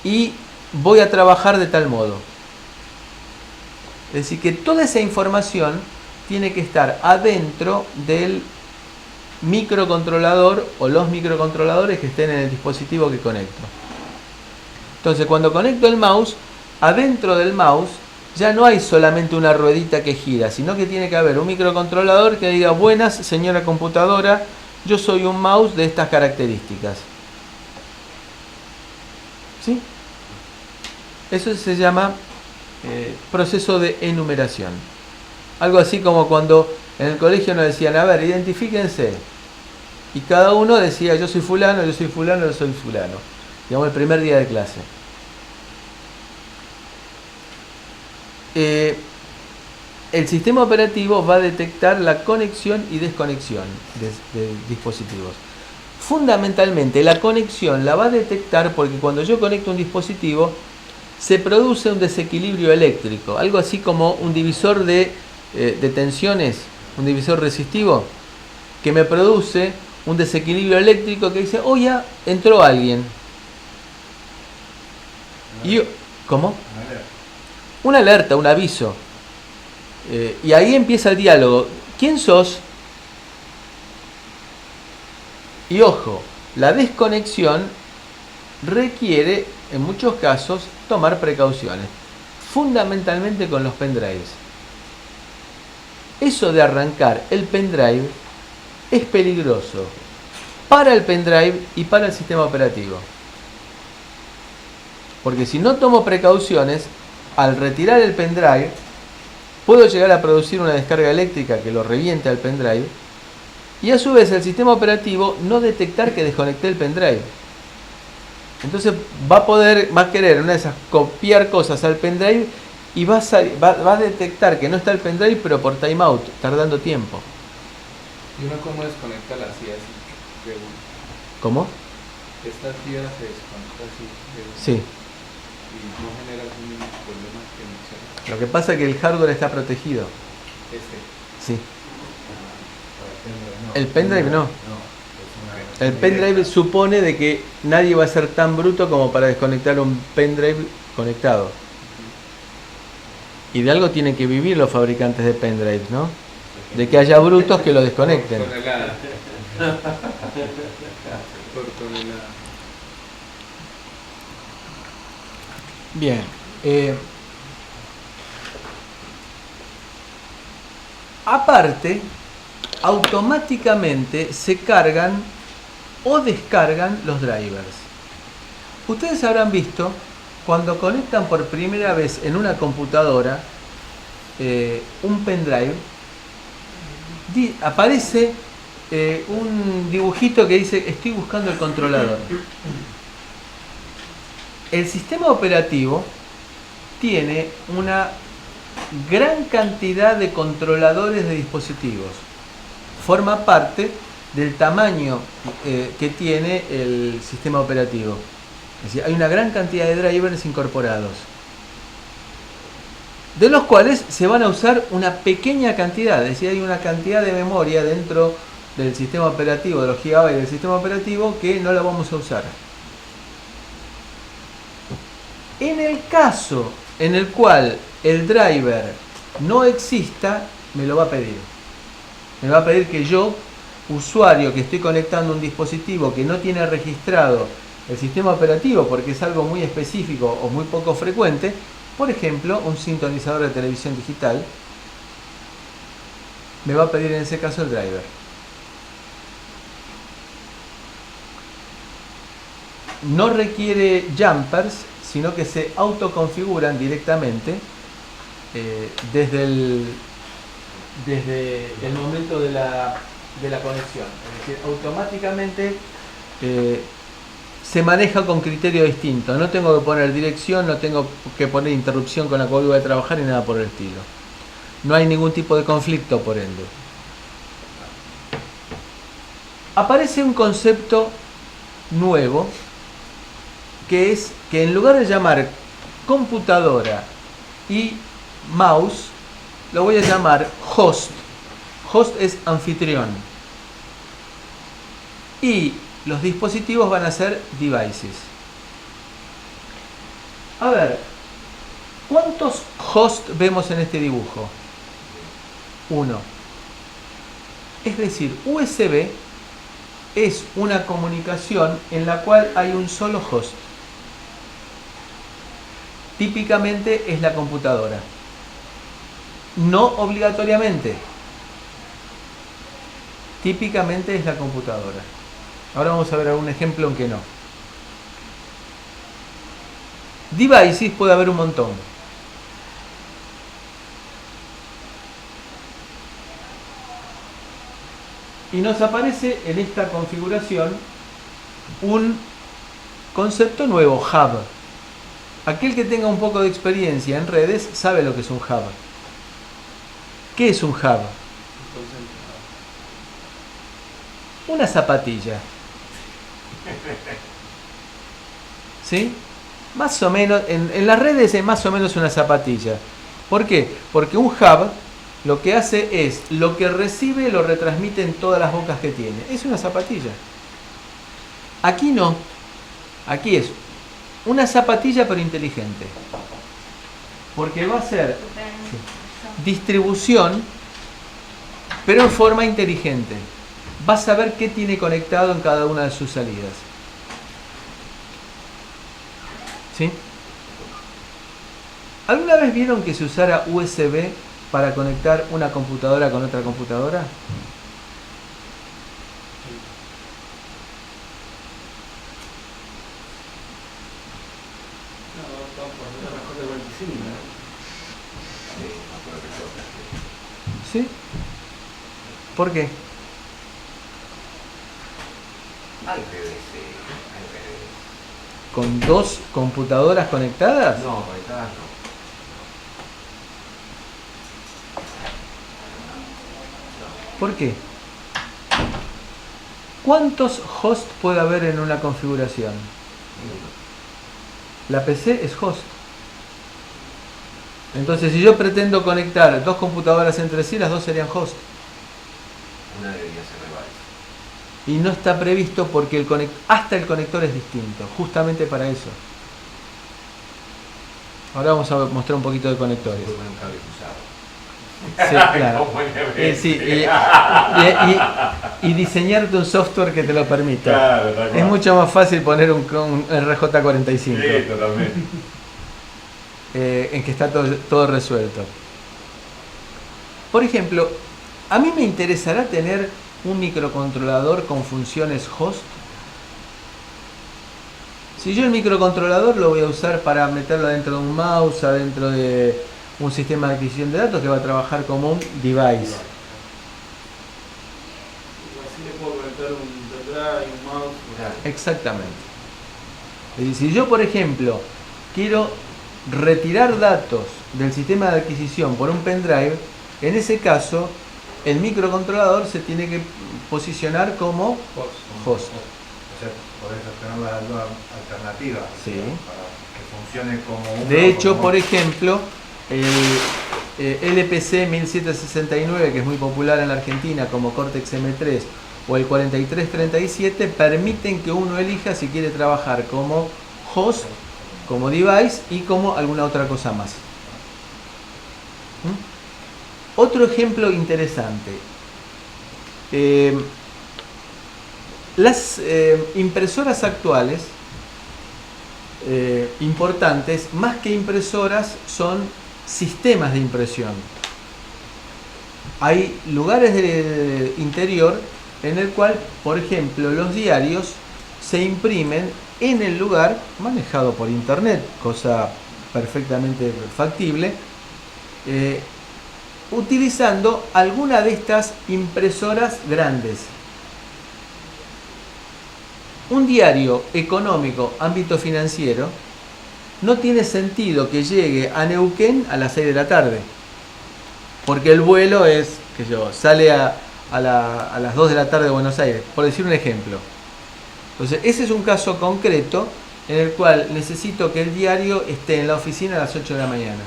y voy a trabajar de tal modo. Es decir, que toda esa información tiene que estar adentro del microcontrolador o los microcontroladores que estén en el dispositivo que conecto. Entonces, cuando conecto el mouse, adentro del mouse ya no hay solamente una ruedita que gira, sino que tiene que haber un microcontrolador que diga, buenas señora computadora, yo soy un mouse de estas características. ¿Sí? Eso se llama proceso de enumeración. Algo así como cuando en el colegio nos decían, a ver, identifíquense. Y cada uno decía, yo soy fulano, yo soy fulano, yo soy fulano. Digamos, el primer día de clase. El sistema operativo va a detectar la conexión y desconexión de dispositivos. Fundamentalmente, la conexión la va a detectar porque cuando yo conecto un dispositivo, se produce un desequilibrio eléctrico. Algo así como un divisor de tensiones, un divisor resistivo, que me produce un desequilibrio eléctrico que dice, oh, ya entró alguien. Y, ¿cómo? Una alerta, un aviso. Y ahí empieza el diálogo. ¿Quién sos? Y ojo, la desconexión requiere, en muchos casos, tomar precauciones. Fundamentalmente con los pendrives. Eso de arrancar el pendrive es peligroso para el pendrive y para el sistema operativo. Porque si no tomo precauciones, al retirar el pendrive, puedo llegar a producir una descarga eléctrica que lo reviente al pendrive y a su vez el sistema operativo no detectar que desconecté el pendrive. Entonces va a querer una de esas copiar cosas al pendrive y va a detectar que no está el pendrive, pero por timeout, tardando tiempo. ¿Y uno cómo desconecta las IAs de uno? ¿Cómo? Estas IAs se desconectan así de uno. Sí. Y no genera los mismos problemas que mencionas. Lo que pasa es que el hardware está protegido. Sí. El pendrive no. El pendrive supone de que nadie va a ser tan bruto como para desconectar un pendrive conectado. Y de algo tienen que vivir los fabricantes de pendrives, ¿no? De que haya brutos que lo desconecten. Tonelada. Por tonelada. Bien. Aparte, automáticamente se cargan o descargan los drivers. Ustedes habrán visto cuando conectan por primera vez en una computadora un pendrive, aparece un dibujito que dice estoy buscando el controlador. El sistema operativo tiene una gran cantidad de controladores de dispositivos. Forma parte del tamaño que tiene el sistema operativo. Es decir, hay una gran cantidad de drivers incorporados, de los cuales se van a usar una pequeña cantidad. Es decir, hay una cantidad de memoria dentro del sistema operativo, de los gigabytes del sistema operativo, que no la vamos a usar. En el caso en el cual el driver no exista, me lo va a pedir. Me va a pedir que yo, usuario que estoy conectando un dispositivo que no tiene registrado el sistema operativo, porque es algo muy específico o muy poco frecuente, por ejemplo, un sintonizador de televisión digital, me va a pedir en ese caso el driver. no requiere jumpers, sino que se autoconfiguran directamente desde el momento de la conexión. Es decir, automáticamente se maneja con criterio distinto. No tengo que poner dirección, no tengo que poner interrupción con la cual voy a trabajar ni nada por el estilo. No hay ningún tipo de conflicto por ende. Aparece un concepto nuevo, que es que en lugar de llamar computadora y mouse, lo voy a llamar host. Host es anfitrión. Y los dispositivos van a ser devices. A ver, ¿cuántos host vemos en este dibujo? 1. Es decir, USB es una comunicación en la cual hay un solo host. Típicamente es la computadora. No obligatoriamente. Típicamente es la computadora. Ahora vamos a ver algún ejemplo en que no. Devices puede haber un montón. Y nos aparece en esta configuración un concepto nuevo, hub. Aquel que tenga un poco de experiencia en redes sabe lo que es un hub. ¿Qué es un hub? Una zapatilla. ¿Sí? Más o menos, en las redes es más o menos una zapatilla. ¿Por qué? Porque un hub lo que hace es, lo que recibe lo retransmite en todas las bocas que tiene. Es una zapatilla. Aquí no. Aquí es una zapatilla pero inteligente. Porque va a ser distribución, pero en forma inteligente. Va a saber qué tiene conectado en cada una de sus salidas. ¿Sí? ¿Alguna vez vieron que se usara USB para conectar una computadora con otra computadora? ¿Sí? ¿Por qué? ¿Con dos computadoras conectadas? No, conectadas no. ¿Por qué? ¿Cuántos hosts puede haber en una configuración? La PC es host. Entonces, si yo pretendo conectar dos computadoras entre sí, las dos serían host. Una debería ser device. Y no está previsto porque hasta el conector es distinto, justamente para eso. Ahora vamos a mostrar un poquito de conectores. Puede poner un cable cruzado. Sí, claro. Sí, y diseñarte un software que te lo permita. Claro, tal Es cual. mucho más fácil poner un RJ45 Sí, totalmente. en que está todo resuelto. Por ejemplo, a mí me interesará tener un microcontrolador con funciones host. Si yo el microcontrolador lo voy a usar para meterlo adentro de un mouse, adentro de un sistema de adquisición de datos que va a trabajar como un device. Así le puedo conectar un teclado y un mouse. Claro. Exactamente. Es decir, si yo, por ejemplo, quiero retirar datos del sistema de adquisición por un pendrive, en ese caso, el microcontrolador se tiene que posicionar como host. O sea, podés tener las dos alternativas, Sí. ¿no? Para que funcione como uno. De hecho, como por ejemplo, el LPC 1769, que es muy popular en la Argentina, como Cortex M3, o el 4337, permiten que uno elija si quiere trabajar como host, como device y como alguna otra cosa más. ¿Mm? Otro ejemplo interesante. Las impresoras actuales importantes, más que impresoras, son sistemas de impresión. Hay lugares del interior en el cual, por ejemplo, los diarios se imprimen en el lugar, manejado por internet, cosa perfectamente factible, utilizando alguna de estas impresoras grandes. Un diario económico, ámbito financiero, no tiene sentido que llegue a Neuquén a las 6 de la tarde, porque el vuelo es, qué sé yo, sale a las 2 de la tarde de Buenos Aires, por decir un ejemplo. Entonces, ese es un caso concreto en el cual necesito que el diario esté en la oficina a las 8 de la mañana.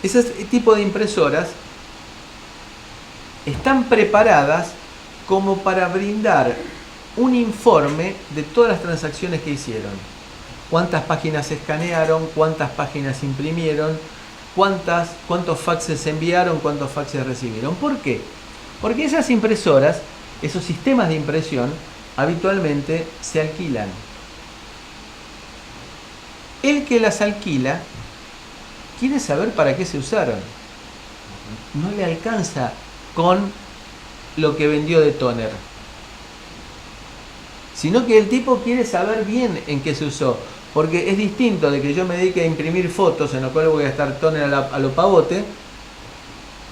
Ese tipo de impresoras están preparadas como para brindar un informe de todas las transacciones que hicieron. Cuántas páginas escanearon, cuántas páginas imprimieron, cuántos faxes enviaron, cuántos faxes recibieron. ¿Por qué? Porque esas impresoras, esos sistemas de impresión, habitualmente se alquilan. El que las alquila quiere saber para qué se usaron. No le alcanza con lo que vendió de tóner, sino que el tipo quiere saber bien en qué se usó, porque es distinto de que yo me dedique a imprimir fotos, en lo cual voy a estar tóner a lo pavote,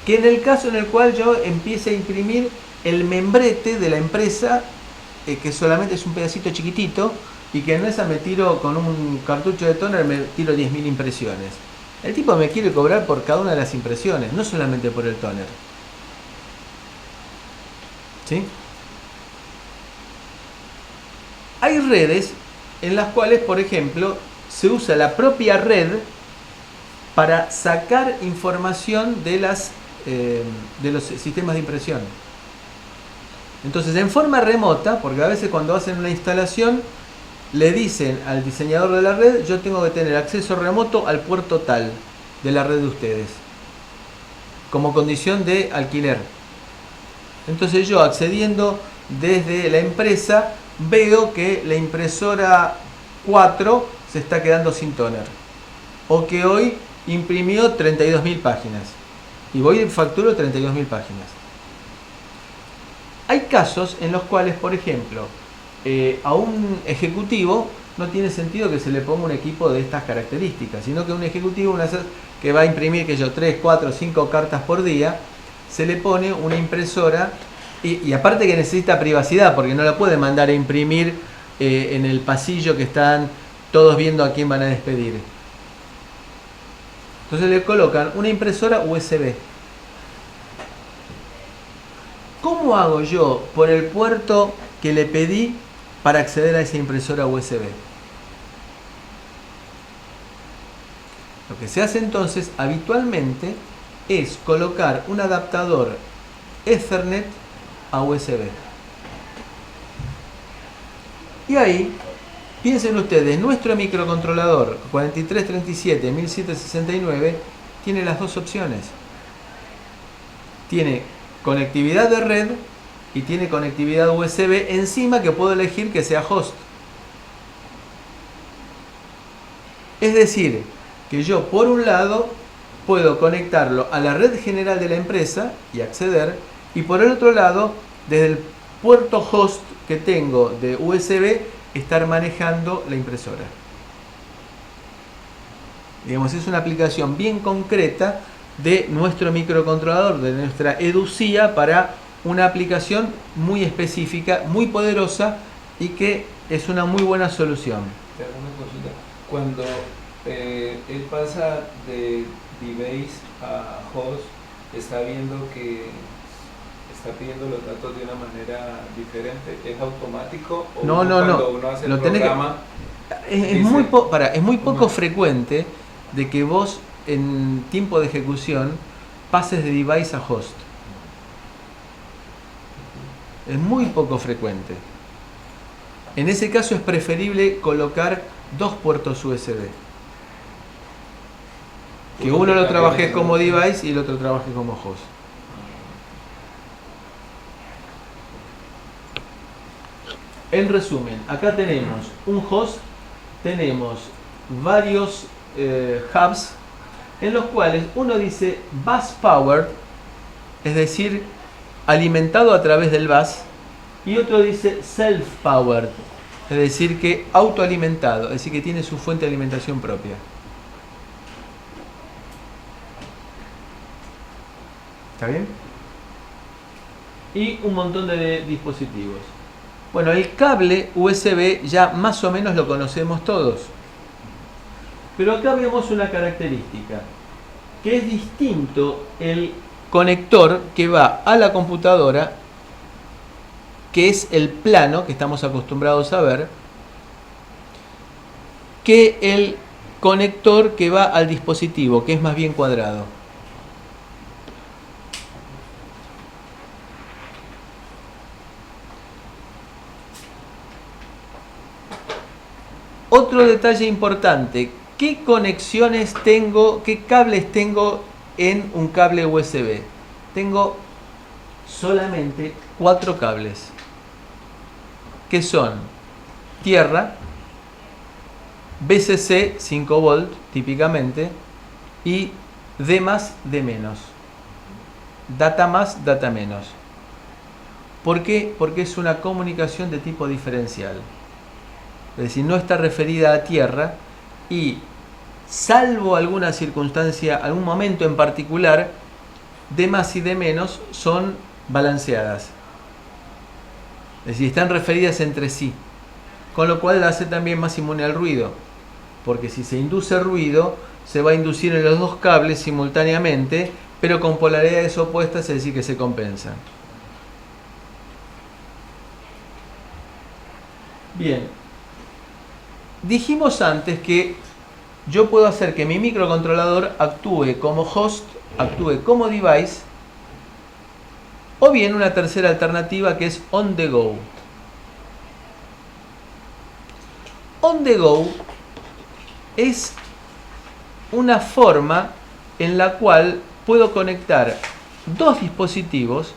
que en el caso en el cual yo empiece a imprimir el membrete de la empresa, que solamente es un pedacito chiquitito, y que en esa me tiro con un cartucho de tóner, me tiro 10.000 impresiones. El tipo me quiere cobrar por cada una de las impresiones, no solamente por el tóner. ¿Sí? Hay redes en las cuales, por ejemplo, se usa la propia red para sacar información de los sistemas de impresión. Entonces, en forma remota, porque a veces cuando hacen una instalación, le dicen al diseñador de la red: yo tengo que tener acceso remoto al puerto tal de la red de ustedes, como condición de alquiler. Entonces yo, accediendo desde la empresa, veo que la impresora 4 se está quedando sin tóner, o que hoy imprimió 32.000 páginas, y voy y facturo 32.000 páginas. Hay casos en los cuales, por ejemplo, a un ejecutivo no tiene sentido que se le ponga un equipo de estas características, sino que un ejecutivo que va a imprimir, que yo, 3, 4, 5 cartas por día, se le pone una impresora, y aparte que necesita privacidad, porque no la puede mandar a imprimir en el pasillo que están todos viendo a quién van a despedir. Entonces le colocan una impresora USB. ¿Cómo hago yo por el puerto que le pedí para acceder a esa impresora USB? Lo que se hace entonces habitualmente es colocar un adaptador Ethernet a USB. Y ahí, piensen ustedes, nuestro microcontrolador 4337-1769 tiene las dos opciones. Tiene conectividad de red y tiene conectividad USB encima, que puedo elegir que sea host. Es decir, que yo por un lado puedo conectarlo a la red general de la empresa y acceder, y por el otro lado, desde el puerto host que tengo de USB, estar manejando la impresora. Digamos, es una aplicación bien concreta de nuestro microcontrolador, de nuestra EduCIA, para una aplicación muy específica, muy poderosa, y que es una muy buena solución. Te hago una consulta. Cuando él pasa de DBase a host, está viendo que está pidiendo los datos de una manera diferente. ¿Es automático? ¿O no, cuando uno hace el programa, es muy poco frecuente de que vos en tiempo de ejecución pases de device a host. Es muy poco frecuente. En ese caso es preferible colocar dos puertos USB. Que uno lo trabajes como device y el otro trabaje como host. En resumen, acá tenemos un host, tenemos varios hubs, en los cuales uno dice bus powered, es decir, alimentado a través del bus, Y otro dice self-powered, es decir, que autoalimentado, es decir, que tiene su fuente de alimentación propia. ¿Está bien? Y un montón de dispositivos. Bueno, el cable USB ya más o menos lo conocemos todos. Pero acá vemos una característica, que es distinto el conector que va a la computadora, que es el plano que estamos acostumbrados a ver, que el conector que va al dispositivo, que es más bien cuadrado. Otro detalle importante, ¿qué conexiones tengo, qué cables tengo en un cable USB? Tengo solamente 4 cables, que son tierra, BCC 5 volt típicamente, y D más, D menos, data más, data menos. ¿Por qué? Porque es una comunicación de tipo diferencial. Es decir, no está referida a tierra y, salvo alguna circunstancia, algún momento en particular, D más y D menos son balanceadas. Es decir, están referidas entre sí. Con lo cual la hace también más inmune al ruido. Porque si se induce ruido, se va a inducir en los dos cables simultáneamente, pero con polaridades opuestas, es decir, que se compensan. Bien. Dijimos antes que yo puedo hacer que mi microcontrolador actúe como host, actúe como device, o bien una tercera alternativa que es on the go. On the go es una forma en la cual puedo conectar dos dispositivos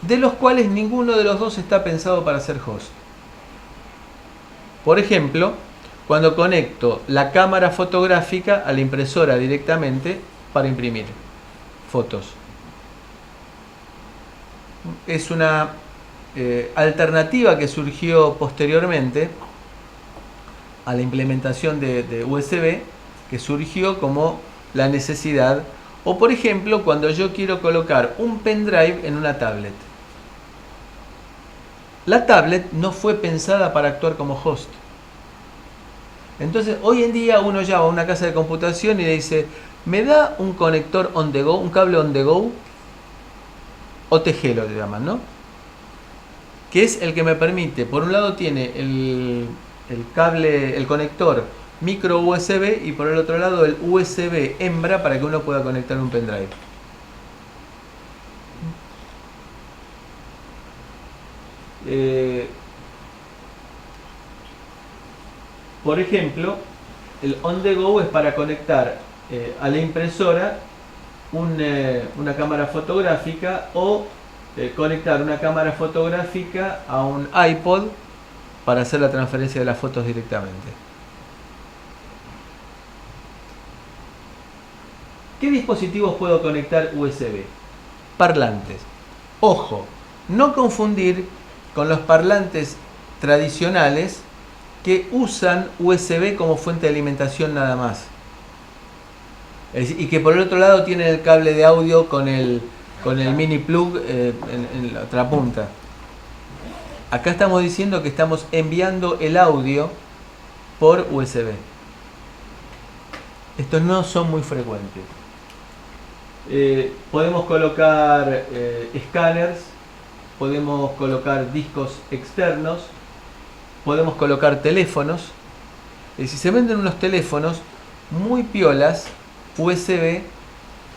de los cuales ninguno de los dos está pensado para ser host. Por ejemplo, cuando conecto la cámara fotográfica a la impresora directamente para imprimir fotos. Es una alternativa que surgió posteriormente a la implementación de USB, que surgió como la necesidad, o por ejemplo cuando yo quiero colocar un pendrive en una tablet. La tablet no fue pensada para actuar como host. Entonces hoy en día uno llama a una casa de computación y le dice: ¿me da un conector on the go, un cable on the go? OTG lo llaman, ¿no? Que es el que me permite, por un lado tiene el cable, el conector micro USB, y por el otro lado el USB hembra para que uno pueda conectar un pendrive. Por ejemplo, el on the go es para conectar a la impresora una cámara fotográfica, o conectar una cámara fotográfica a un iPod para hacer la transferencia de las fotos directamente. ¿Qué dispositivos puedo conectar USB? Parlantes. Ojo, no confundir con los parlantes tradicionales que usan USB como fuente de alimentación nada más. Y que por el otro lado tienen el cable de audio con el mini plug en la otra punta. Acá estamos diciendo que estamos enviando el audio por USB. Estos no son muy frecuentes. Podemos colocar escáneres, podemos colocar discos externos, podemos colocar teléfonos. Si se venden unos teléfonos muy piolas USB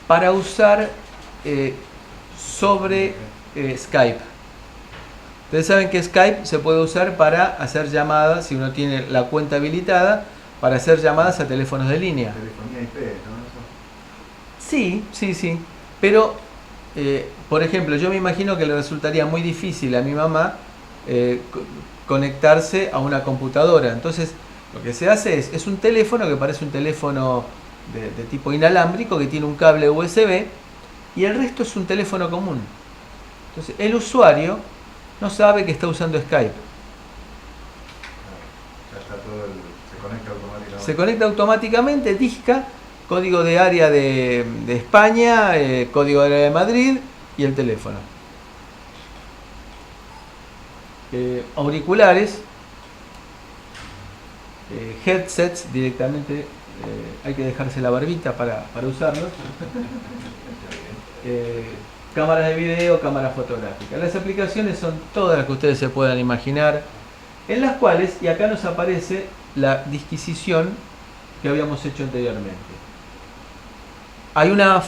para usar sobre Skype. Ustedes saben que Skype se puede usar para hacer llamadas, si uno tiene la cuenta habilitada, para hacer llamadas a teléfonos de línea. Telefonía IP, ¿no? Sí. Pero, por ejemplo, yo me imagino que le resultaría muy difícil a mi mamá conectarse a una computadora. Entonces, lo que se hace es un teléfono que parece un teléfono de tipo inalámbrico, que tiene un cable USB, y el resto es un teléfono común. Entonces, el usuario no sabe que está usando Skype. Ya está todo se conecta automáticamente. Se conecta automáticamente, disca, código de área de España, código de área de Madrid y el teléfono. Auriculares, headsets directamente, hay que dejarse la barbita para usarlos. Cámaras de video, cámaras fotográficas. Las aplicaciones son todas las que ustedes se puedan imaginar, en las cuales, y acá nos aparece la disquisición que habíamos hecho anteriormente. Hay una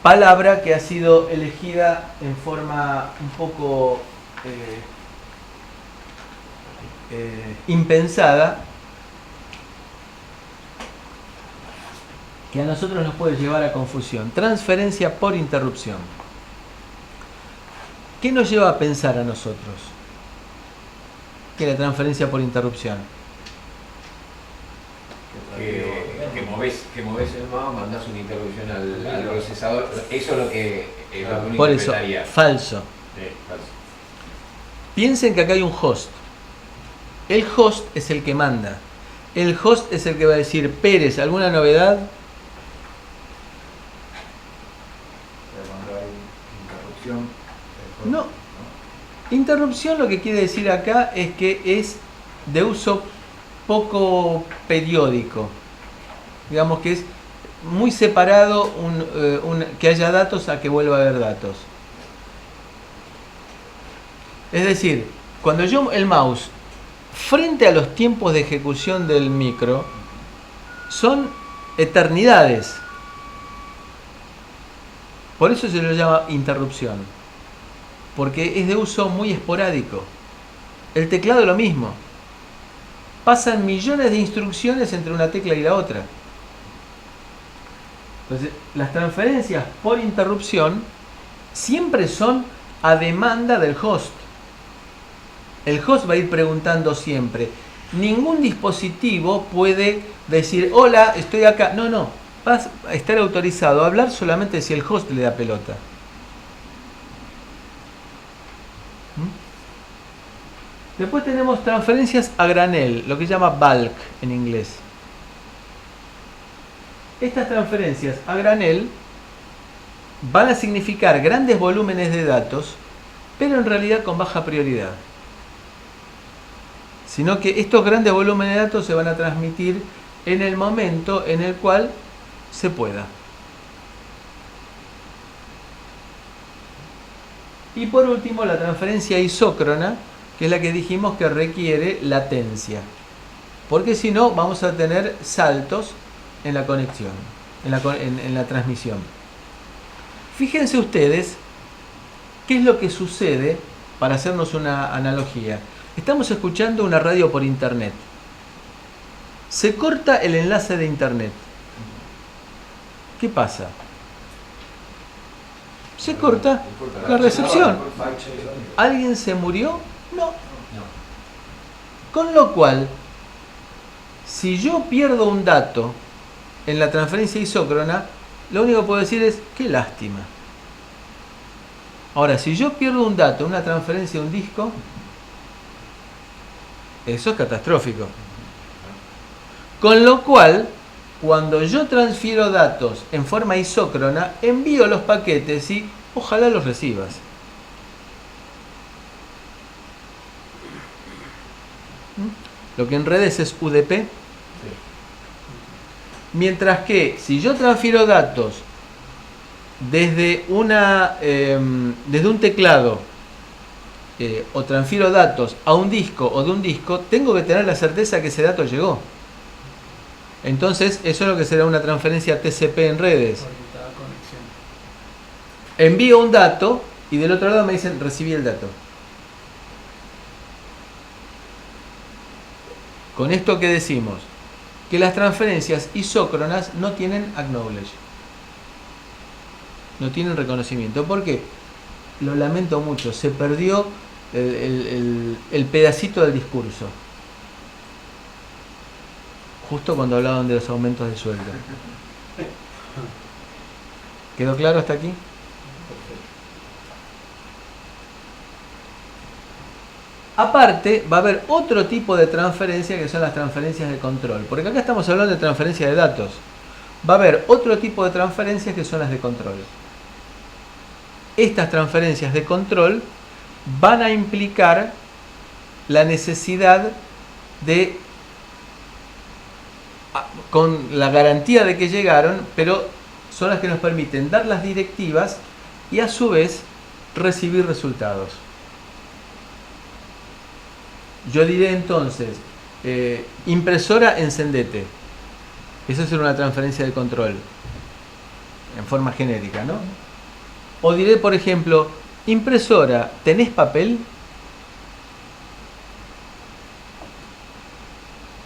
palabra que ha sido elegida en forma un poco impensada, que a nosotros nos puede llevar a confusión. Transferencia por interrupción. ¿Qué nos lleva a pensar a nosotros? ¿Qué es la transferencia por interrupción? Que moves el mouse, mandas una interrupción al procesador. Eso es lo que uno Por eso, interpretaría. falso. Sí, falso. Piensen que acá hay un host. El host es el que manda. El host es el que va a decir, Pérez, ¿alguna novedad? Cuando hay interrupción. No. Interrupción lo que quiere decir acá es que es de uso poco periódico. Digamos que es muy separado que haya datos a que vuelva a haber datos. Es decir, cuando yo el mouse frente a los tiempos de ejecución del micro son eternidades. Por eso se lo llama interrupción, porque es de uso muy esporádico. El teclado es lo mismo. Pasan millones de instrucciones entre una tecla y la otra. Entonces, las transferencias por interrupción siempre son a demanda del host. El host va a ir preguntando siempre. Ningún dispositivo puede decir, hola, estoy acá. No, no. Vas a estar autorizado a hablar solamente si el host le da pelota. Después tenemos transferencias a granel, lo que se llama bulk en inglés. Estas transferencias a granel van a significar grandes volúmenes de datos, pero en realidad con baja prioridad. Sino que estos grandes volúmenes de datos se van a transmitir en el momento en el cual se pueda. Y por último, la transferencia isócrona, que es la que dijimos que requiere latencia. Porque si no, vamos a tener saltos en la conexión, en la transmisión. Fíjense ustedes qué es lo que sucede, para hacernos una analogía. Estamos escuchando una radio por internet. Se corta el enlace de internet. ¿Qué pasa? Se corta la recepción. ¿Alguien se murió? No. Con lo cual, si yo pierdo un dato en la transferencia isócrona, lo único que puedo decir es, qué lástima. Ahora, si yo pierdo un dato en una transferencia de un disco, eso es catastrófico. Con lo cual, cuando yo transfiero datos en forma isócrona, envío los paquetes y ojalá los recibas. Lo que en redes es UDP. Mientras que si yo transfiero datos desde un teclado o transfiero datos a un disco o de un disco, tengo que tener la certeza que ese dato llegó. Entonces, eso es lo que será una transferencia TCP en redes. Envío un dato y del otro lado me dicen recibí el dato. Con esto que decimos, que las transferencias isócronas no tienen acknowledge. No tienen reconocimiento. ¿Por qué? Lo lamento mucho, se perdió el pedacito del discurso. Justo cuando hablaban de los aumentos de sueldo. ¿Quedó claro hasta aquí? Aparte, va a haber otro tipo de transferencia que son las transferencias de control. Porque acá estamos hablando de transferencia de datos. Va a haber otro tipo de transferencias que son las de control. Estas transferencias de control van a implicar la necesidad de, con la garantía de que llegaron, pero son las que nos permiten dar las directivas y a su vez recibir resultados. Yo diré entonces, impresora, encendete. Eso es una transferencia de control en forma genérica, ¿no? O diré, por ejemplo, impresora, ¿tenés papel?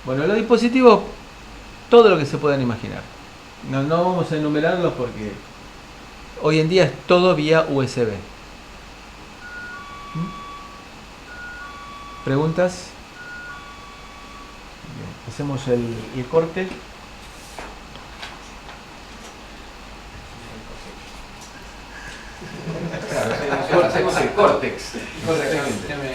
Bueno, los dispositivos, todo lo que se puedan imaginar. No vamos a enumerarlos porque hoy en día es todo vía USB. ¿Preguntas? Bien, hacemos el corte. Claro, hacemos el córtex. Exactamente.